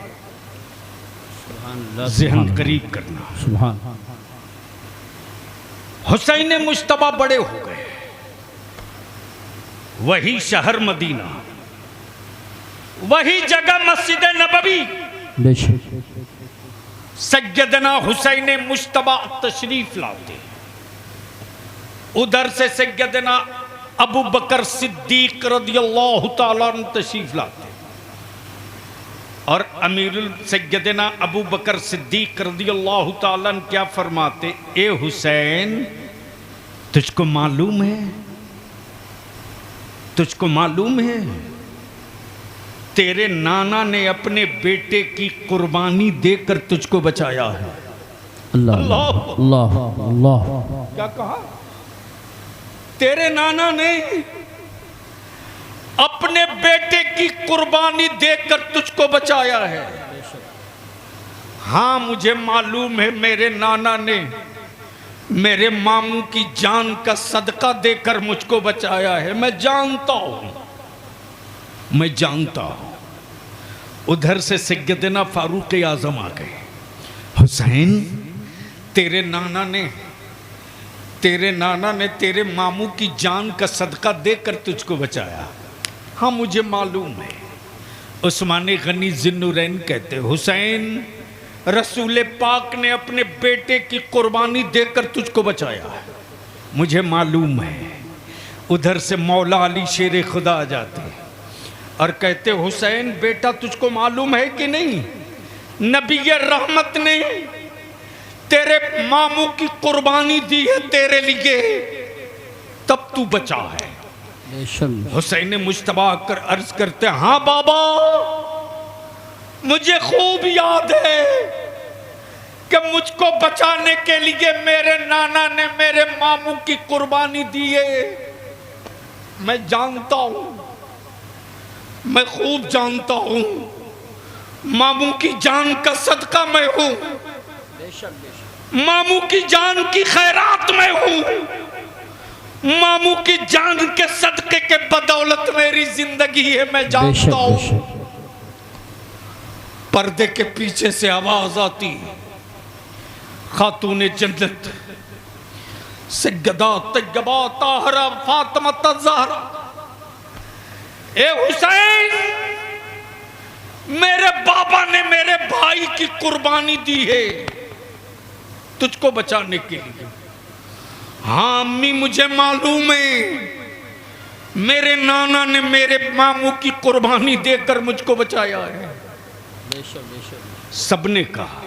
ज़हन करीब करना। सुभान। हुसैन मुश्तबा बड़े हो गए, वही शहर मदीना, वही जगह मस्जिद नबवी, सैयदना हुसैन मुश्तबा तशरीफ लाते। उधर से सैयदना अबू बकर सिद्दीक रदियल्लाहु ताला अन्हु तशरीफ लाते और अमीरुल सैयदना अबू बकर सिद्दीक रदियल्लाहु ताला अन्हु क्या फरमाते, ए हुसैन तुझको मालूम है, तुझको मालूम है तेरे नाना ने अपने बेटे की कुर्बानी देकर तुझको बचाया है। अल्लाह अल्लाह अल्लाह। क्या कहा? तेरे नाना ने अपने बेटे की कुर्बानी देकर तुझको बचाया है। हाँ मुझे मालूम है मेरे नाना ने मेरे मामू की जान का सदका देकर मुझको बचाया है, मैं जानता हूं, मैं जानता हूं। उधर से सैयदना फारूक आजम आ गए, हुसैन तेरे नाना ने तेरे मामू की जान का सदका देकर तुझको बचाया। हाँ मुझे मालूम है। उस्मान गनी ज़िन्नुरैन कहते, हुसैन रसूल पाक ने अपने बेटे की कुर्बानी देकर तुझको बचाया है, मुझे मालूम है। उधर से मौला अली शेर खुदा आ जाते और कहते, हुसैन बेटा तुझको मालूम है कि नहीं, नबी रहमत ने तेरे मामू की कुर्बानी दी है तेरे लिए, तब तू बचा है। हुसैन मुश्तबा कर अर्ज करते, हाँ बाबा मुझे खूब याद है कि मुझको बचाने के लिए मेरे नाना ने मेरे मामू की कुर्बानी दी है। मैं जानता हूं, मैं खूब जानता हूं, मामू की जान का सदका मैं हूं, मामू की जान की खैरात में हूं, मामू की जान के सदके के बदौलत मेरी जिंदगी है, मैं जानता हूं। पर्दे के पीछे से आवाज आती, खातून जन्नत सैयदा तैयबा ताहरा फातिमा ज़हरा, ए हुसैन मेरे बाबा ने मेरे भाई की कुर्बानी दी है तुझको बचाने के लिए। हाँ अम्मी मुझे मालूम है मेरे नाना ने मेरे मामू की कुर्बानी देकर मुझको बचाया है। सबने कहा,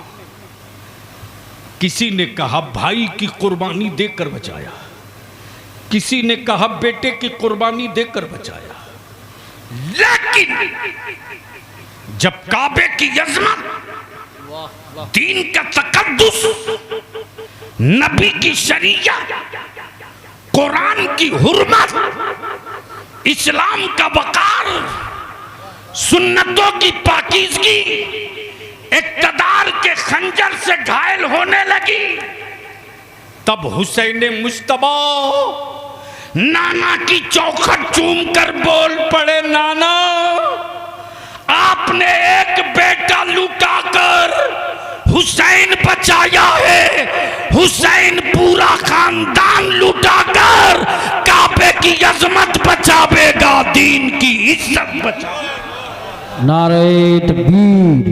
किसी ने कहा भाई की कुर्बानी देकर बचाया, किसी ने कहा बेटे की कुर्बानी देकर बचाया, लेकिन जब काबे की अज़मत, दीन का तकद्दुस, नबी की शरीयत, कुरान की हुर्मत, इस्लाम का वकार, सुन्नतों की पाकीज़गी इक़्तिदार के खंजर से घायल होने लगी, तब हुसैन मुश्तबा नाना की चौखट चूम कर बोल पड़े, नाना आपने एक बेटा लुटाकर हुसैन बचाया है, हुसैन पूरा खानदान लुटाकर काबे की अजमत बचावेगा, दीन की इज्जत बचावेगा। नारे तकबीर।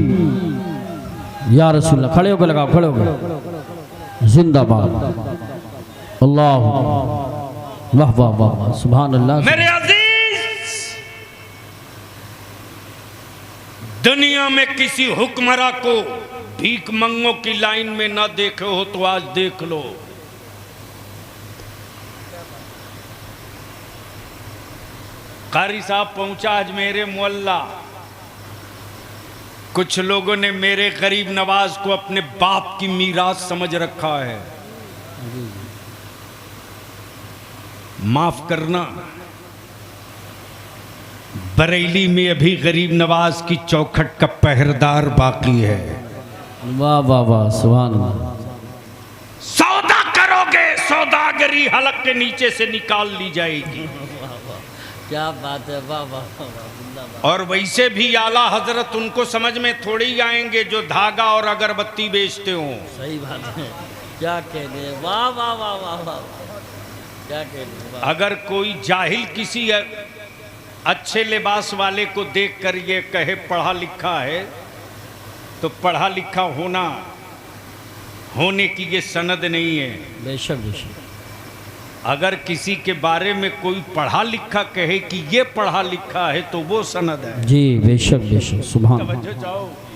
या रसूल अल्लाह, खड़े होकर लगाओ, खड़े होकर। जिंदाबाद। अल्लाह वाह वाह वाह वाह, सुभान अल्लाह। मेरे अजीज, दुनिया में किसी हुक्मरां को भीख मंगों की लाइन में ना देखे हो तो आज देख लो। कारी साहब पहुंचा आज मेरे मोहल्ला। कुछ लोगों ने मेरे गरीब नवाज को अपने बाप की मीरास समझ रखा है। माफ करना, बरेली में अभी गरीब नवाज की चौखट का पहरेदार बाकी है। वाह वाह वाह, सुभान अल्लाह। सौदा करोगे, सौदागरी हलक के नीचे से निकाल ली जाएगी। क्या बात है, वाह वाह वाह। और वैसे भी आला हजरत उनको समझ में थोड़ी आएंगे जो धागा और अगरबत्ती बेचते हो। सही बात है, क्या कहने, वाह वाह वाह वाह वाह, क्या कहने। अगर कोई जाहिल किसी अच्छे लिबास वाले को देखकर ये कहे पढ़ा लिखा है, तो पढ़ा लिखा होने की ये सनद नहीं है। बेशक बेशक। अगर किसी के बारे में कोई पढ़ा लिखा कहे कि ये पढ़ा लिखा है तो वो सनद है। जी बेशक बेशक, सुभान अल्लाह।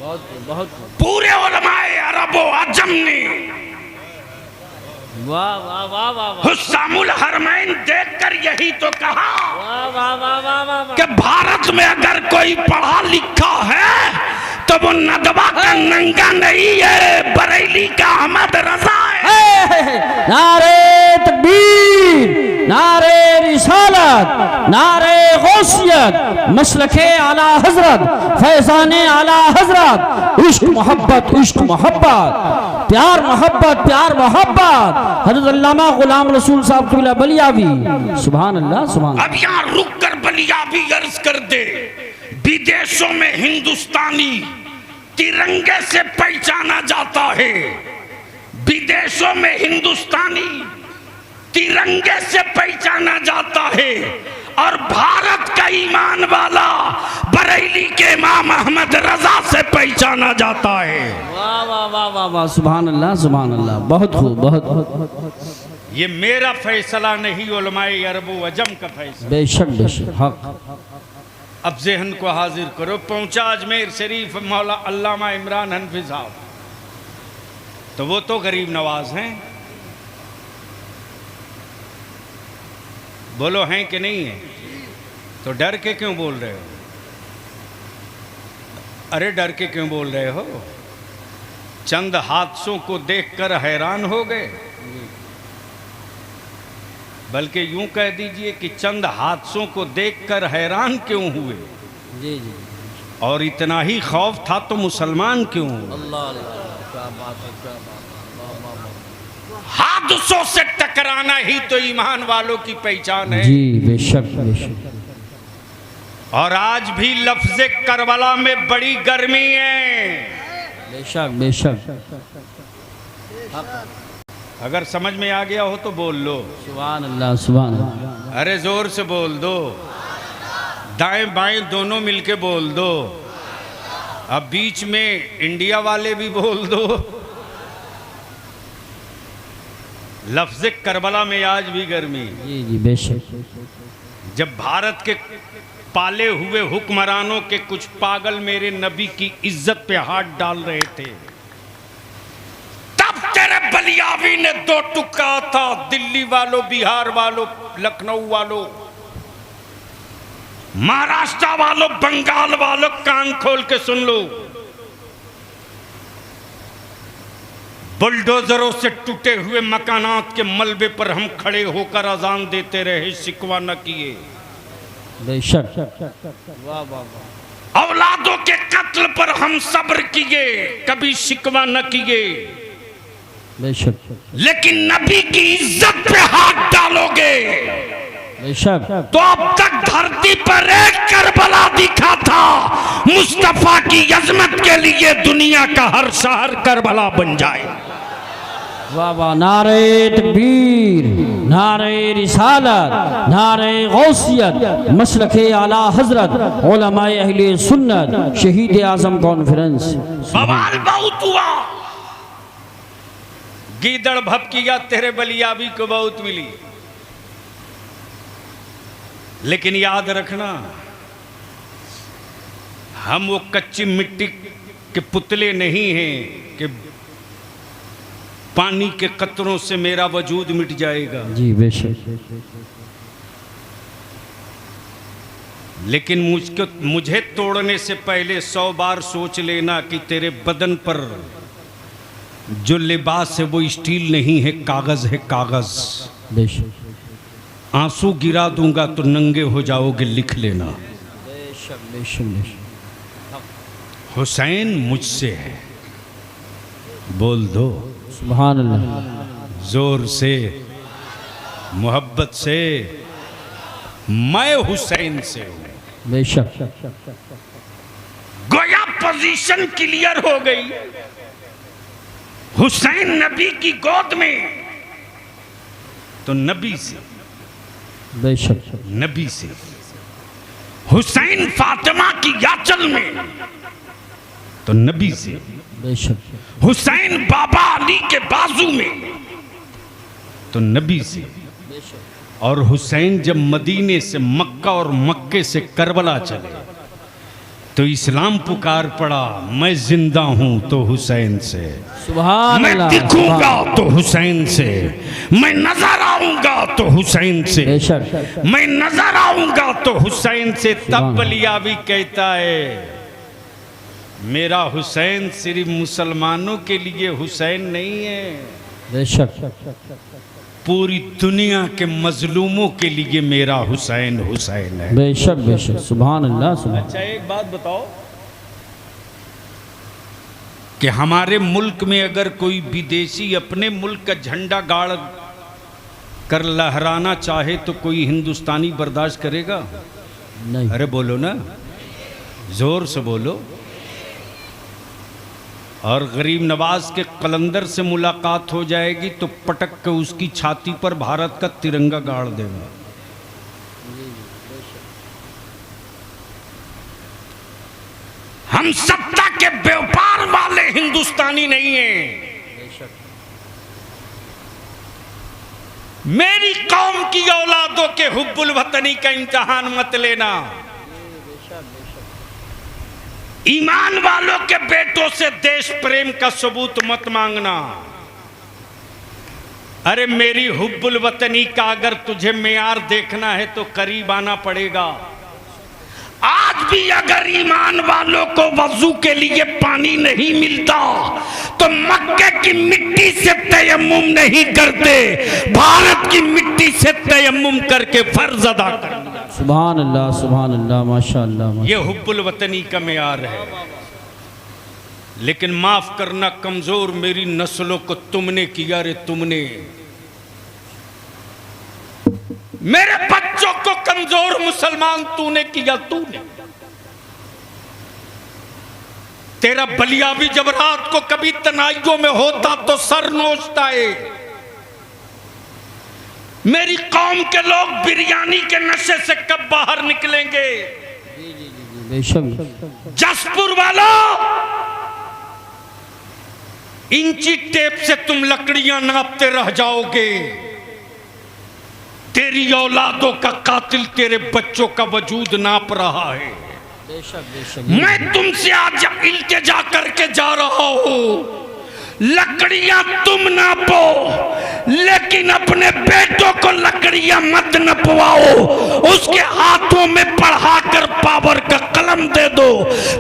बहुत बहुत पूरे उलमाए अरब व अजम ने वाह वाह वाह वाह, हुस्सामुल हरमैन देखकर यही तो कहा वाह वाह वाह वाह वाह, कि भारत में अगर कोई पढ़ा लिखा है तो वो नदवा का नंगा नहीं है, बरेली का अहमद रजा है। नारे तकबीर, नारे रिसालत, नारे गौसियत, मसलके आला हजरत, फैजाने आला हजरत, इश्क मोहब्बत, इश्क मोहब्बत, प्यार मोहब्बत, प्यार मोहब्बत। हजरत अल्लामा गुलाम रसूल साहब क़िबला बलियावी, सुभान अल्लाह सुभान। अब यहाँ रुक कर बलियावी अर्ज कर दे, विदेशों में हिंदुस्तानी तिरंगे से पहचाना जाता है, विदेशों में हिंदुस्तानी तिरंगे से पहचाना जाता है, और भारत का ईमान वाला बरेली के इमाम अहमद रजा से पहचाना जाता है। वाह वाह वाह वाह वाह, सुभान अल्लाह सुभान अल्लाह। बहुत खूब, बहुत बहुत। ये मेरा फैसला नहीं, उलमाए अरब व अजम का फैसला। बेशक बेशक, हक। अब जहन को हाजिर करो। पहुंचा अजमेर शरीफ मौला अल्लामा इमरान हनफी साहब, तो वो तो गरीब नवाज हैं। बोलो हैं कि नहीं है? तो डर के क्यों बोल रहे हो? अरे डर के क्यों बोल रहे हो? चंद हादसों को देखकर हैरान हो गए, बल्कि यूं कह दीजिए कि चंद हादसों को देखकर हैरान क्यों हुए? जी जी। और इतना ही खौफ था तो मुसलमान क्यों हुए? अल्लाह अल्लाह, क्या बात है, क्या बात है। हादसों से टकराना ही तो ईमान वालों की पहचान है। जी बेशक बेशक। और आज भी लफ्ज़े करबला में बड़ी गर्मी है। बेशक बेशक। अगर समझ में आ गया हो तो बोल लो सुभान अल्लाह सुभान अल्लाह। अरे जोर से बोल दो, दाएं बाएं दोनों मिलके बोल दो। अब बीच में इंडिया वाले भी बोल दो। लफ्ज़ करबला में आज भी गर्मी। जी जी बेशक। जब भारत के पाले हुए हुक्मरानों के कुछ पागल मेरे नबी की इज्जत पे हाथ डाल रहे थे, तब तेरे बलियावी ने दो टुक्का था। दिल्ली वालों, बिहार वालों, लखनऊ वालों, महाराष्ट्र वालों, बंगाल वालों, कान खोल के सुन लो। बुलडोजरों से टूटे हुए मकानात के मलबे पर हम खड़े होकर अजान देते रहे, शिकवा न किए। बेशक। वाह वाह वाह। औलादों के कत्ल पर हम सब्र किए, कभी शिकवा न किए। बेशक। लेकिन नबी की इज्जत पे हाथ डालोगे बेशक। तो अब तक धरती पर एक करबला दिखा था। मुस्तफा की अजमत के लिए दुनिया का हर शहर करबला बन जाए। वाह वाह, नारे तकबीर, नारे रिसालत, नारे गौसियत, मसलके आला हजरत, उलमाए अहले सुन्नत, शहीद आजम कॉन्फ्रेंस। बवाल बहुत हुआ, गीदड़ भपकिया, तेरे बलियाबी को बहुत मिली। लेकिन याद रखना, हम वो कच्ची मिट्टी के पुतले नहीं हैं कि पानी के कतरों से मेरा वजूद मिट जाएगा। जी बेशक। लेकिन मुझे तोड़ने से पहले 100 बार सोच लेना कि तेरे बदन पर जो लिबास है वो स्टील नहीं है, कागज है, कागज। बेशक। आंसू गिरा दूंगा तो नंगे हो जाओगे, लिख लेना। बेशक बेशक। हुसैन मुझसे है, बोल दो सुभान अल्लाह। जोर से, मोहब्बत से, मैं हुसैन से हूं। बेशक। गोया पोजीशन क्लियर हो गई। हुसैन नबी की गोद में तो नबी से, बेशक। नबी से। हुसैन फातिमा की याचल में तो नबी से। बेशक। हुसैन बाबा अली के बाजू में तो नबी से। और हुसैन जब मदीने से मक्का और मक्के से करबला चले तो इस्लाम पुकार पड़ा, मैं जिंदा हूं तो हुसैन से, सुभान मैं अल्लाह। दिखूंगा तो हुसैन से, मैं नजर आऊंगा तो हुसैन से, बेशक। मैं नजर आऊंगा तो हुसैन से। तब बलियाबी कहता है, मेरा हुसैन सिर्फ मुसलमानों के लिए हुसैन नहीं है, बेशक। पूरी दुनिया के मजलूमों के लिए मेरा हुसैन हुसैन है। बेशक बेशक। सुभान अल्लाह। सुभान। अच्छा एक बात बताओ कि हमारे मुल्क में अगर कोई विदेशी अपने मुल्क का झंडा गाड़ कर लहराना चाहे तो कोई हिंदुस्तानी बर्दाश्त करेगा? नहीं। अरे बोलो ना, जोर से बोलो। और गरीब नवाज के कलंदर से मुलाकात हो जाएगी तो पटक के उसकी छाती पर भारत का तिरंगा गाड़ देगा। हम सत्ता के व्यापार वाले हिंदुस्तानी नहीं हैं। मेरी कौम की औलादों के हुब्बुल वतनी का इम्तिहान मत लेना। ईमान वालों के बेटों से देश प्रेम का सबूत मत मांगना। अरे मेरी हुब्बुल वतनी का अगर तुझे मेयार देखना है तो करीब आना पड़ेगा। आज भी अगर ईमान वालों को वजू के लिए पानी नहीं मिलता तो मक्के की मिट्टी से तयम्मुम नहीं करते, भारत की मिट्टी से तयम्मुम करके फर्ज अदा करते। सुभान अल्लाह, सुभान अल्लाह, माशाअल्लाह। ये हुब्बुल वतनी का मेयार है। लेकिन माफ करना कमजोर मेरी नस्लों को तुमने किया रे, तुमने मेरे बच्चों को कमजोर मुसलमान तूने किया, तूने। तेरा बलियाबी जब रात को कभी तनाइयों में होता तो सर नोचता है। मेरी कौम के लोग बिरयानी के नशे से कब बाहर निकलेंगे? जसपुर वालों, इंची टेप से तुम लकड़ियां नापते रह जाओगे। तेरी औलादों का कातिल तेरे बच्चों का वजूद नाप रहा है। मैं तुमसे आज इल्तिजा करके जा रहा हूं, लकड़ियां तुम नापो, लेकिन अपने बेटों को लकड़ियां मत नपवाओ। उसके हाथों में पढ़ाकर पावर का कलम दे दो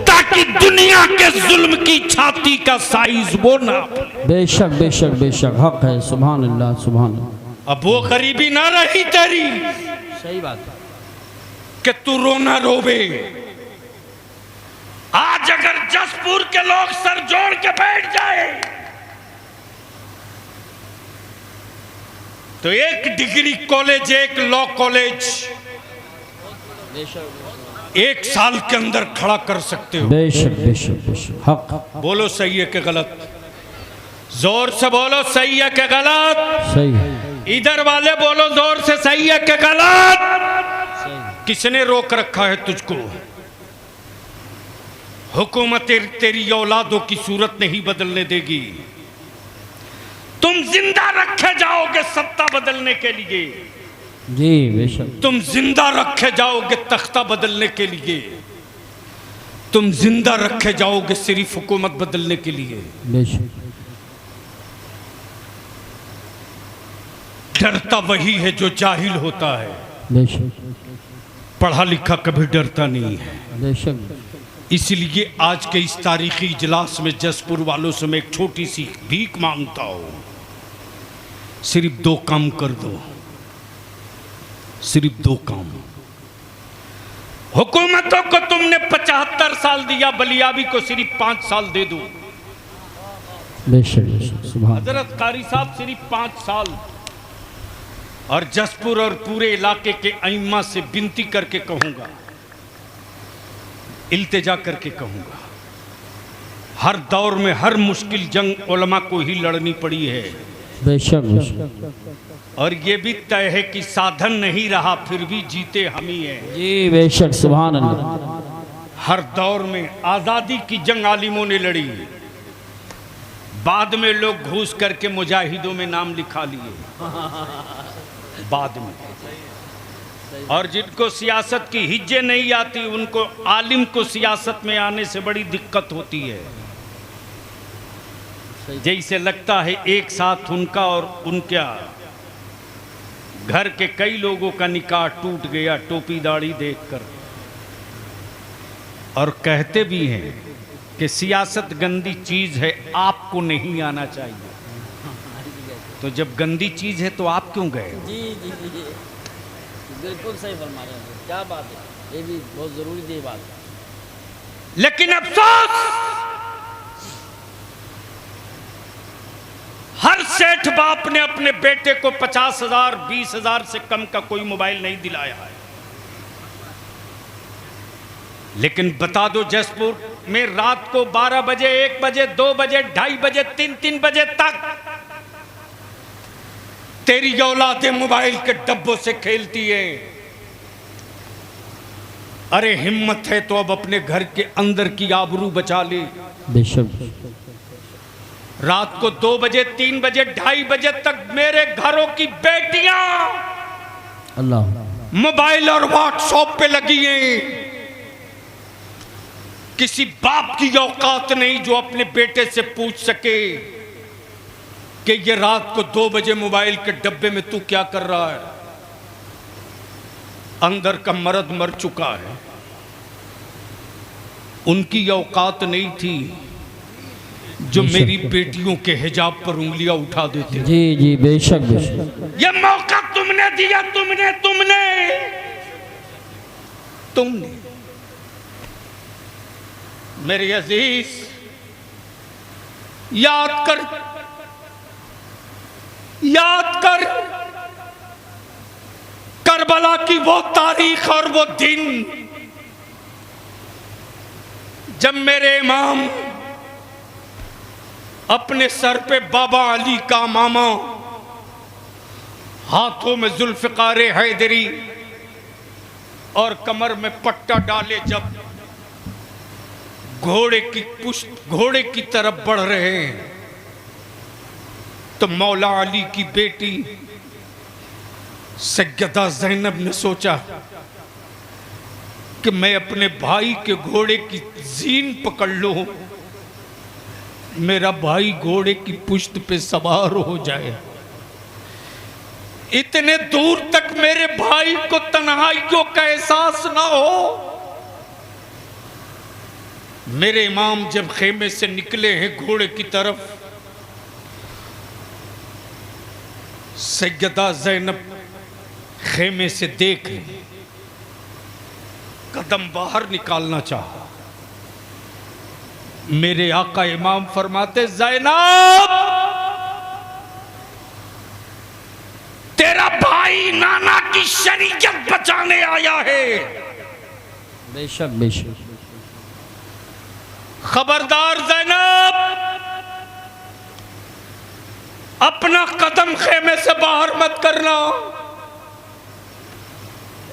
ताकि दुनिया के जुल्म की छाती का साइज वो नाप। बेशक बेशक बेशक, हक है। सुभान अल्लाह, सुभान अल्लाह। अब वो गरीबी ना रही तेरी, सही बात कि तू रोना रोवे। आज अगर जसपुर के लोग सर जोड़ के बैठ जाए तो एक डिग्री कॉलेज, एक लॉ कॉलेज एक साल के अंदर खड़ा कर सकते हो। बेशक बेशक बेशक, हक। बोलो सही है कि गलत? जोर से बोलो सही है क्या गलत? सही है। इधर वाले बोलो जोर से सही है क्या गलत? किसने रोक रखा है तुझको? हुकूमत तेरी औलादों की सूरत नहीं बदलने देगी। तुम जिंदा रखे जाओगे सत्ता बदलने के लिए, जी बेशक। तुम जिंदा रखे जाओगे तख्ता बदलने के लिए, तुम जिंदा रखे जाओगे सिर्फ हुकूमत बदलने के लिए। बेशक। डरता वही है जो जाहिल होता है, बेशक। पढ़ा लिखा कभी डरता नहीं है। बेशक। इसलिए आज के इस तारीखी इजलास में जसपुर वालों से मैं एक छोटी सी भीख मांगता हूं, सिर्फ 2 काम कर दो, सिर्फ 2 काम। हुकूमतों को तुमने 75 साल दिया, बलियाबी को सिर्फ 5 साल दे दो। बेशक बेशक। सुभान। हजरत कारी साहब सिर्फ 5 साल। और जसपुर और पूरे इलाके के अइम्मा से विनती करके कहूंगा, इल्तिजा करके कहूंगा, हर दौर में हर मुश्किल जंग उलमा को ही लड़नी पड़ी है। बेशक बेशक। और ये भी तय है कि साधन नहीं रहा फिर भी जीते हम ही हैं। जी बेशक। सुभान अल्लाह। हर दौर में आज़ादी की जंग आलिमों ने लड़ी, बाद में लोग घूस करके मुजाहिदों में नाम लिखा लिए बाद में। और जिनको सियासत की हिज्जे नहीं आती उनको आलिम को सियासत में आने से बड़ी दिक्कत होती है। जैसे लगता है एक साथ उनका और उनका घर के कई लोगों का निकाह टूट गया टोपी दाढ़ी देखकर। और कहते भी हैं कि सियासत गंदी चीज है, आपको नहीं आना चाहिए। तो जब गंदी चीज है तो आप क्यों गए? जी जी जी, बिल्कुल सही फरमा रहे हैं। क्या बात है, ये भी बहुत जरूरी थी बात। लेकिन अफसोस, हर सेठ बाप ने अपने बेटे को 50,000 20,000 से कम का कोई मोबाइल नहीं दिलाया है। लेकिन बता दो जसपुर में रात को 12 बजे 1 बजे 2 बजे 2:30 बजे 3 बजे तक तेरी औलादे मोबाइल के डब्बों से खेलती है। अरे हिम्मत है तो अब अपने घर के अंदर की आबरू बचा ले। बेशक। रात को 2 बजे 3 बजे 2:30 बजे तक मेरे घरों की बेटियां अल्लाह मोबाइल और व्हाट्सएप पे लगी हैं। किसी बाप की औकात नहीं जो अपने बेटे से पूछ सके कि ये रात को 2 बजे मोबाइल के डब्बे में तू क्या कर रहा है। अंदर का मर्द मर चुका है, उनकी औकात नहीं थी जो मेरी बेटियों के हिजाब पर उंगलियां उठा देते। जी जी बेशक बेशक। ये मौका तुमने दिया, तुमने मेरे अजीज, याद कर करबला की वो तारीख और वो दिन जब मेरे इमाम अपने सर पे बाबा अली का मामा, हाथों में जुल्फ़िकार हैदरी और कमर में पट्टा डाले जब घोड़े की तरफ बढ़ रहे हैं, तो मौला अली की बेटी सैयदा ज़ैनब ने सोचा कि मैं अपने भाई के घोड़े की जीन पकड़ लूं, मेरा भाई घोड़े की पुश्त पे सवार हो जाए। इतने दूर तक मेरे भाई को तन्हाइयों का एहसास ना हो। मेरे इमाम जब खेमे से निकले हैं घोड़े की तरफ, सैयदा ज़ैनब खेमे से देख ली, कदम बाहर निकालना चाहा। मेरे आका इमाम फरमाते, ज़ैनब तेरा भाई नाना की शरीयत बचाने आया है। बेशक बेशक। खबरदार ज़ैनब, अपना कदम खेमे से बाहर मत करना,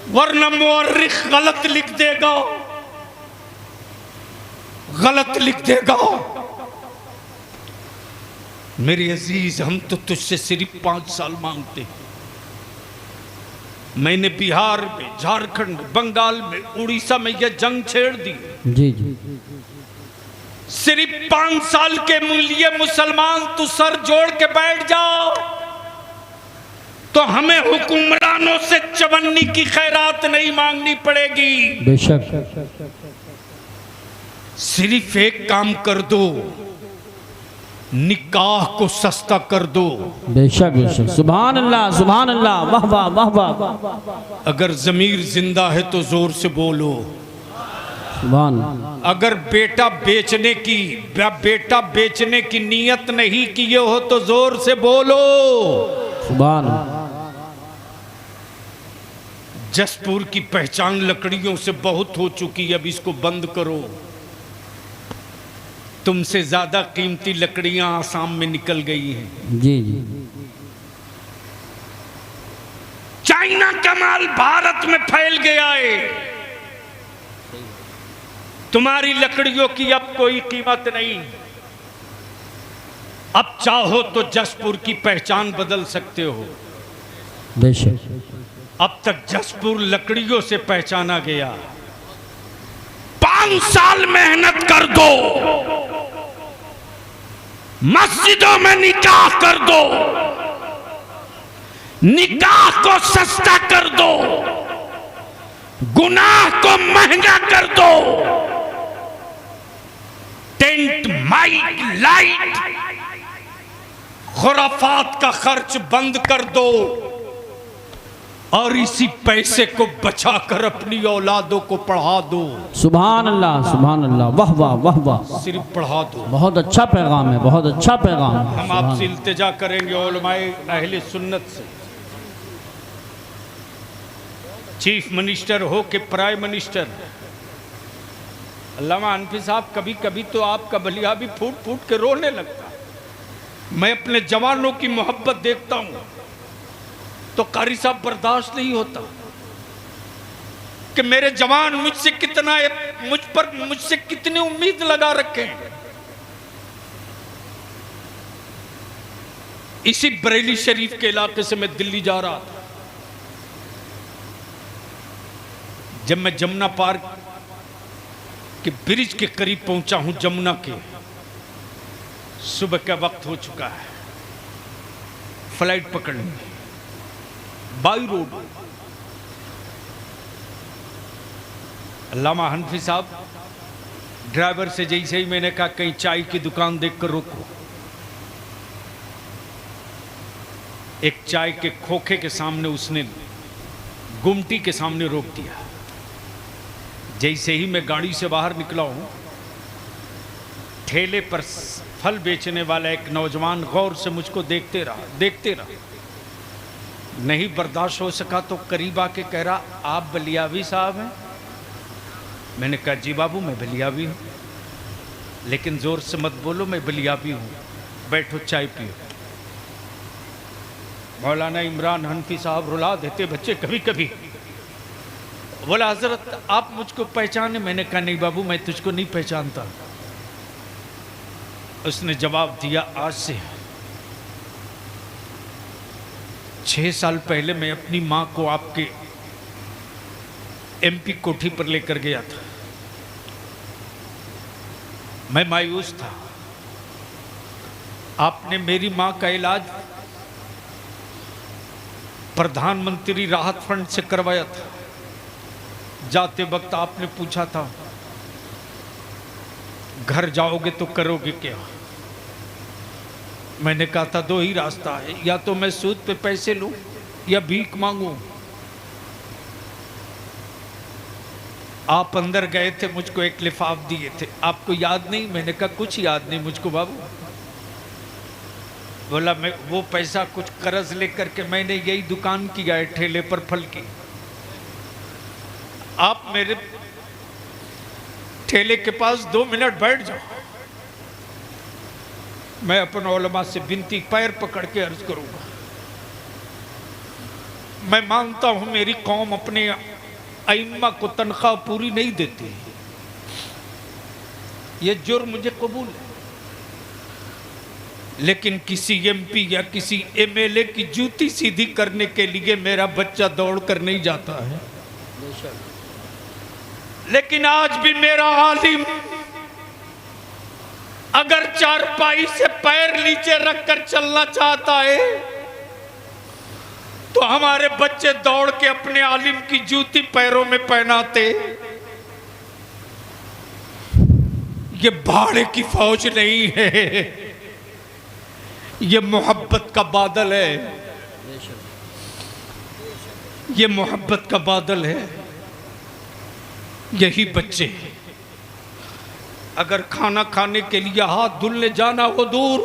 वरना मुअर्रिख गलत लिख देगा, गलत लिख देगा। मेरे अजीज, हम तो तुझसे सिर्फ 5 साल मांगते। मैंने बिहार में, झारखंड, बंगाल में, उड़ीसा में यह जंग छेड़ दी। जी जी। सिर्फ 5 साल के लिए मुसलमान तू सर जोड़ के बैठ जाओ तो हमें हुक्मरानों से चवन्नी की खैरात नहीं मांगनी पड़ेगी। बेशक। सिर्फ एक काम कर दो, निकाह को सस्ता कर दो। बेशक बेशक। सुभान अल्लाह, सुभान अल्लाह, वाह वाह वाह वाह। अगर जमीर जिंदा है तो जोर से बोलो सुभान। अगर बेटा बेचने की नीयत नहीं किए हो तो जोर से बोलो सुभान। जसपुर की पहचान लकड़ियों से बहुत हो चुकी है, अब इसको बंद करो। तुमसे ज्यादा कीमती लकड़ियां आसाम में निकल गई हैं। जी जी। चाइना का माल भारत में फैल गया है। तुम्हारी लकड़ियों की अब कोई कीमत नहीं। अब चाहो तो जसपुर की पहचान बदल सकते हो। बेशक। अब तक जसपुर लकड़ियों से पहचाना गया। 5 साल मेहनत कर दो, मस्जिदों में निकाह कर दो, निकाह को सस्ता कर दो, गुनाह को महंगा कर दो, टेंट, माइक, लाइट, खुराफात का खर्च बंद कर दो और इसी पैसे को बचाकर अपनी औलादों को पढ़ा दो। सुभान अल्लाह, सुभान अल्लाह, वाह वाह वाह वाह। सिर्फ पढ़ा दो। बहुत अच्छा पैगाम है, बहुत अच्छा पैगाम है। हम आपसे इल्तिजा करेंगे उलमाए अहले सुन्नत से, चीफ मिनिस्टर हो के प्राइम मिनिस्टर। अल्लामा हनफी साहब, कभी कभी तो आपका बलिया भी फूट फूट के रोने लगता। मैं अपने जवानों की मोहब्बत देखता हूं तो कारी साहब बर्दाश्त नहीं होता कि मेरे जवान मुझसे कितनी उम्मीद लगा रखे हैं। इसी बरेली शरीफ के इलाके से मैं दिल्ली जा रहा था। जब मैं जमुना पार्क के ब्रिज के करीब पहुंचा हूं, जमुना के, सुबह का वक्त हो चुका है। फ्लाइट पकड़नी, बाई रोड। अल्लामा हनफी साहब, ड्राइवर से जैसे ही मैंने कहा कहीं चाय की दुकान देखकर रोको, एक चाय के खोखे के सामने उसने गुमटी के सामने रोक दिया। जैसे ही मैं गाड़ी से बाहर निकला हूं, ठेले पर फल बेचने वाला एक नौजवान गौर से मुझको देखते रहा। नहीं बर्दाश्त हो सका तो करीब आके कह रहा, आप बलियावी साहब हैं? मैंने कहा जी बाबू, मैं बलियावी हूँ, लेकिन जोर से मत बोलो, मैं बलियावी हूँ, बैठो चाय पियो। मौलाना इमरान हनफी साहब रुला देते बच्चे कभी कभी। बोला, हजरत आप मुझको पहचाने? मैंने कहा नहीं बाबू, मैं तुझको नहीं पहचानता। उसने जवाब दिया, आज से 6 साल पहले मैं अपनी मां को आपके एमपी कोठी पर लेकर गया था। मैं मायूस था। आपने मेरी मां का इलाज प्रधानमंत्री राहत फंड से करवाया था। जाते वक्त आपने पूछा था, घर जाओगे तो करोगे क्या? मैंने कहा था 2 ही रास्ता है, या तो मैं सूद पे पैसे लूं या भीख मांगूं। आप अंदर गए थे, मुझको एक लिफाफ दिए थे, आपको याद नहीं? मैंने कहा कुछ याद नहीं मुझको बाबू। बोला, मैं वो पैसा कुछ कर्ज लेकर के मैंने यही दुकान की है, ठेले पर फल की। आप मेरे ठेले के पास 2 मिनट बैठ जाओ, मैं अपने उलमा से विनती पैर पकड़ के अर्ज करूंगा, मैं मानता हूं मेरी कौम अपने अइम्मा को तनख्वाह पूरी नहीं देती, ये जुर्म मुझे कबूल है, लेकिन किसी एमपी या किसी एमएलए की जूती सीधी करने के लिए मेरा बच्चा दौड़ कर नहीं जाता है। लेकिन आज भी मेरा आलिम अगर चारपाई से पैर नीचे रखकर चलना चाहता है तो हमारे बच्चे दौड़ के अपने आलिम की जूती पैरों में पहनाते। ये भाड़े की फौज नहीं है, ये मोहब्बत का बादल है, ये मोहब्बत का बादल है। यही बच्चे अगर खाना खाने के लिए हाथ धुलने जाना हो दूर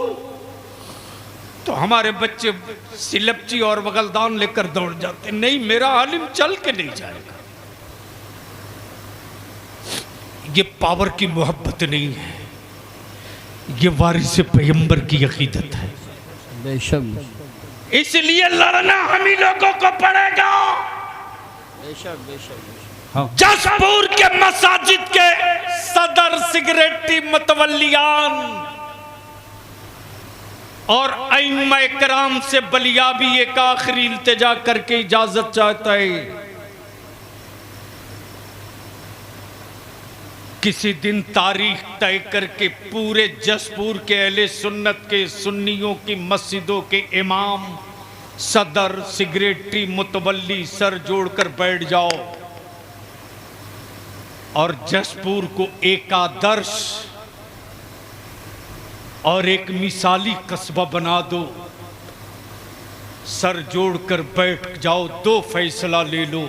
तो हमारे बच्चे सिलपची और बगलदान लेकर दौड़ जाते, नहीं मेरा आलिम चल के नहीं जाएगा। ये पावर की मोहब्बत नहीं है, ये वारिस पैगंबर की अकीदत है। बेशक इसलिए लड़ना हम ही लोगों को पड़ेगा। बेशक बेशक जसपुर के मसाजिद के सदर सिगरेटी मतवल्लियान और अइम्मा इकराम से बलिया भी एक आखिरी इल्तिजा करके इजाजत चाहता है। किसी दिन तारीख तय करके पूरे जसपुर के अहले सुन्नत के सुन्नियों की मस्जिदों के इमाम सदर सिगरेटी मुतवल्ली सर जोड़कर बैठ जाओ और जसपुर को एक आदर्श और एक मिसाली कस्बा बना दो। सर जोड़कर बैठ जाओ, दो फैसला ले लो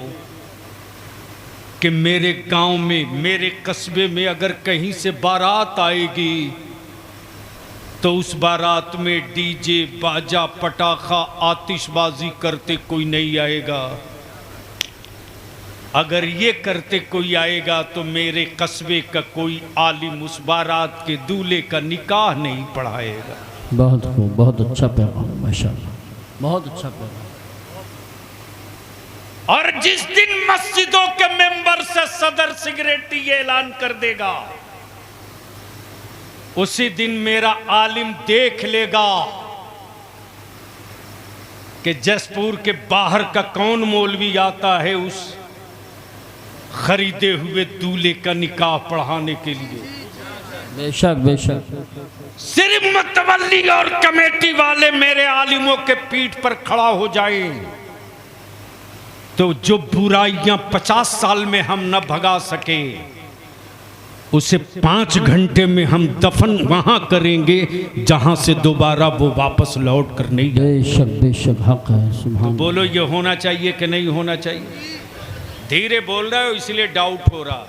कि मेरे गांव में मेरे कस्बे में अगर कहीं से बारात आएगी तो उस बारात में डीजे बाजा पटाखा आतिशबाजी करते कोई नहीं आएगा। अगर ये करते कोई आएगा तो मेरे कस्बे का कोई आलिम उस बारात के दूल्हे का निकाह नहीं पढ़ाएगा। बहुत खूब, बहुत अच्छा पैगाम, माशाअल्लाह, बहुत अच्छा पैगाम। और जिस दिन मस्जिदों के मेंबर से सदर सिगरेटी ये ऐलान कर देगा उसी दिन मेरा आलिम देख लेगा कि जसपुर के बाहर का कौन मौलवी आता है उस खरीदे हुए दूल्हे का निकाह पढ़ाने के लिए। बेशक बेशक सिर्फ मुतवल्ली और कमेटी वाले मेरे आलिमों के पीठ पर खड़ा हो जाए तो जो बुराइयां 50 साल में हम न भगा सके उसे 5 घंटे में हम दफन वहां करेंगे जहां से दोबारा वो वापस लौट कर नहीं। बेशक बेशक हक है। सुभान। तो बोलो ये होना चाहिए कि नहीं होना चाहिए? धीरे बोल रहे हो इसलिए डाउट हो रहा।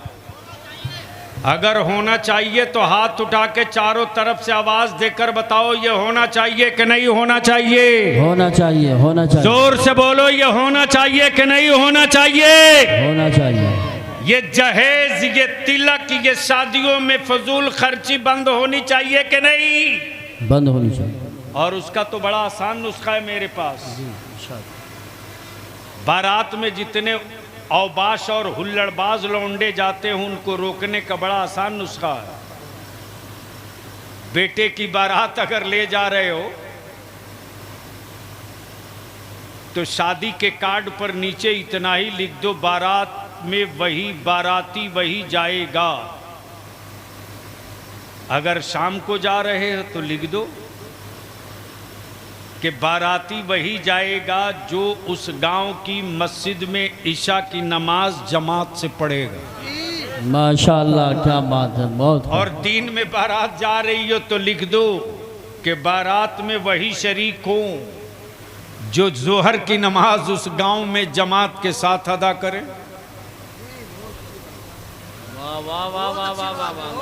अगर होना चाहिए तो हाथ उठा के चारों तरफ से आवाज देकर बताओ ये होना चाहिए कि नहीं होना चाहिए? होना चाहिए, होना चाहिए। जोर से बोलो ये होना चाहिए कि नहीं होना चाहिए? होना चाहिए। ये जहेज, ये तिलक, ये शादियों में फजूल खर्ची बंद होनी चाहिए कि नहीं? बंद होनी चाहिए। और उसका तो बड़ा आसान नुस्खा है मेरे पास। बारात में जितने औबाश और हुल्लड़बाज लौंडे जाते हैं उनको रोकने का बड़ा आसान नुस्खा है। बेटे की बारात अगर ले जा रहे हो तो शादी के कार्ड पर नीचे इतना ही लिख दो, बारात में वही बाराती वही जाएगा। अगर शाम को जा रहे हो तो लिख दो कि बाराती वही जाएगा जो उस गांव की मस्जिद में ईशा की नमाज जमात से पढ़ेगा। माशाअल्लाह, क्या बात है, बहुत। और दिन में बारात जा रही हो तो लिख दो कि बारात में वही शरीक हो जो जोहर की नमाज उस गांव में जमात के साथ अदा करें। वाह वाह वाह वाह वाह वाह वाह।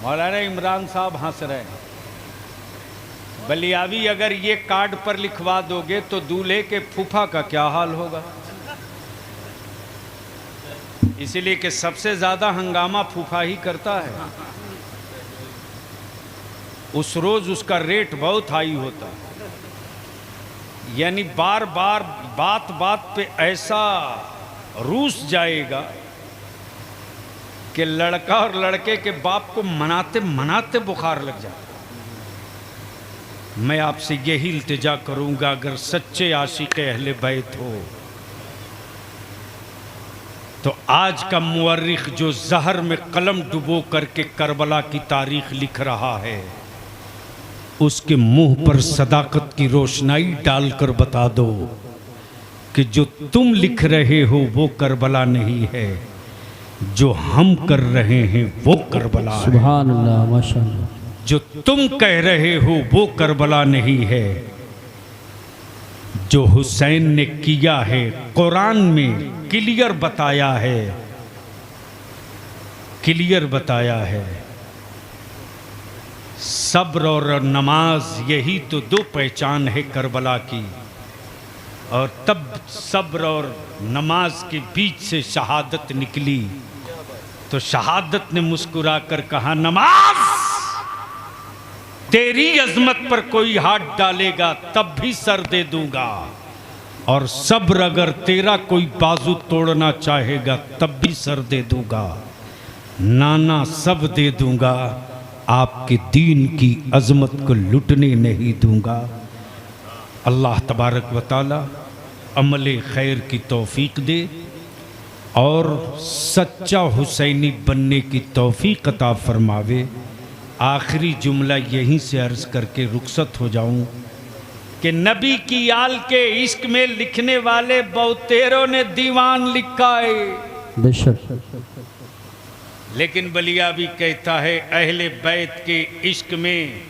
मौलाना इमरान साहब हंस रहे हैं। बलियावी अगर ये कार्ड पर लिखवा दोगे तो दूल्हे के फूफा का क्या हाल होगा? इसीलिए कि सबसे ज़्यादा हंगामा फूफा ही करता है। उस रोज़ उसका रेट बहुत हाई होता है, यानी बार बार बात बात पे ऐसा रूस जाएगा कि लड़का और लड़के के बाप को मनाते मनाते बुखार लग जाता। मैं आपसे यही इल्तिजा करूंगा, अगर सच्चे आशिक अहले बैत हो तो आज का मुअर्रिख जो जहर में कलम डुबो करके करबला की तारीख लिख रहा है, उसके मुंह पर सदाकत की रोशनाई डालकर बता दो कि जो तुम लिख रहे हो वो करबला नहीं है, जो हम कर रहे हैं वो करबला है। सुभान अल्लाह, माशाअल्लाह। जो तुम कह रहे हो वो करबला नहीं है, जो हुसैन ने किया है कुरान में क्लियर बताया है, क्लियर बताया है। सब्र और नमाज, यही तो दो पहचान है करबला की। और तब सब्र और नमाज के बीच से शहादत निकली तो शहादत ने मुस्कुरा कर कहा, नमाज तेरी अजमत पर कोई हाथ डालेगा तब भी सर दे दूंगा, और सब्र अगर तेरा कोई बाजू तोड़ना चाहेगा तब भी सर दे दूंगा। नाना सब दे दूंगा, आपके दीन की अजमत को लुटने नहीं दूंगा। अल्लाह तबारक व तआला अमल खैर की तौफीक दे और सच्चा हुसैनी बनने की तौफीक अता फरमावे। आखिरी जुमला यहीं से अर्ज करके रुखसत हो जाऊं कि नबी की आल के इश्क में लिखने वाले बहुतेरों ने दीवान लिखा है, बेशक, लेकिन बलिया भी कहता है अहले बैत के इश्क में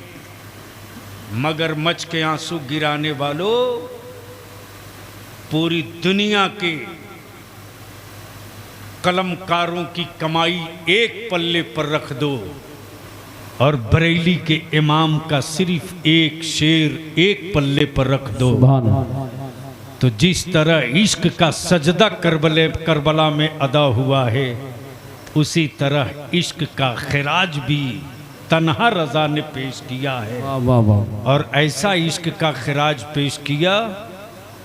मगरमच्छ के आंसू गिराने वालों, पूरी दुनिया के कलमकारों की कमाई एक पल्ले पर रख दो और बरेली के इमाम का सिर्फ एक शेर एक पल्ले पर रख दो, सुभान अल्लाह। तो जिस तरह इश्क का सजदा करबला में अदा हुआ है, उसी तरह इश्क का खिराज भी तन्हा रजा ने पेश किया है। वाह वाह वाह। और ऐसा इश्क का खिराज पेश किया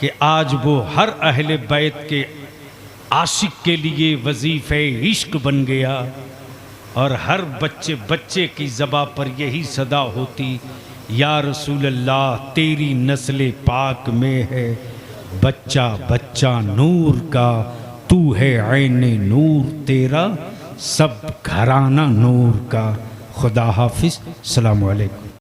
कि आज वो हर अहले बैत के आशिक के लिए वजीफे इश्क बन गया, और हर बच्चे बच्चे की ज़बां पर यही सदा होती, या रसूल अल्लाह तेरी नस्ल पाक में है बच्चा बच्चा नूर का, तू है ऐने नूर तेरा सब घराना नूर का। खुदा हाफिज, अस्सलामु अलैकुम।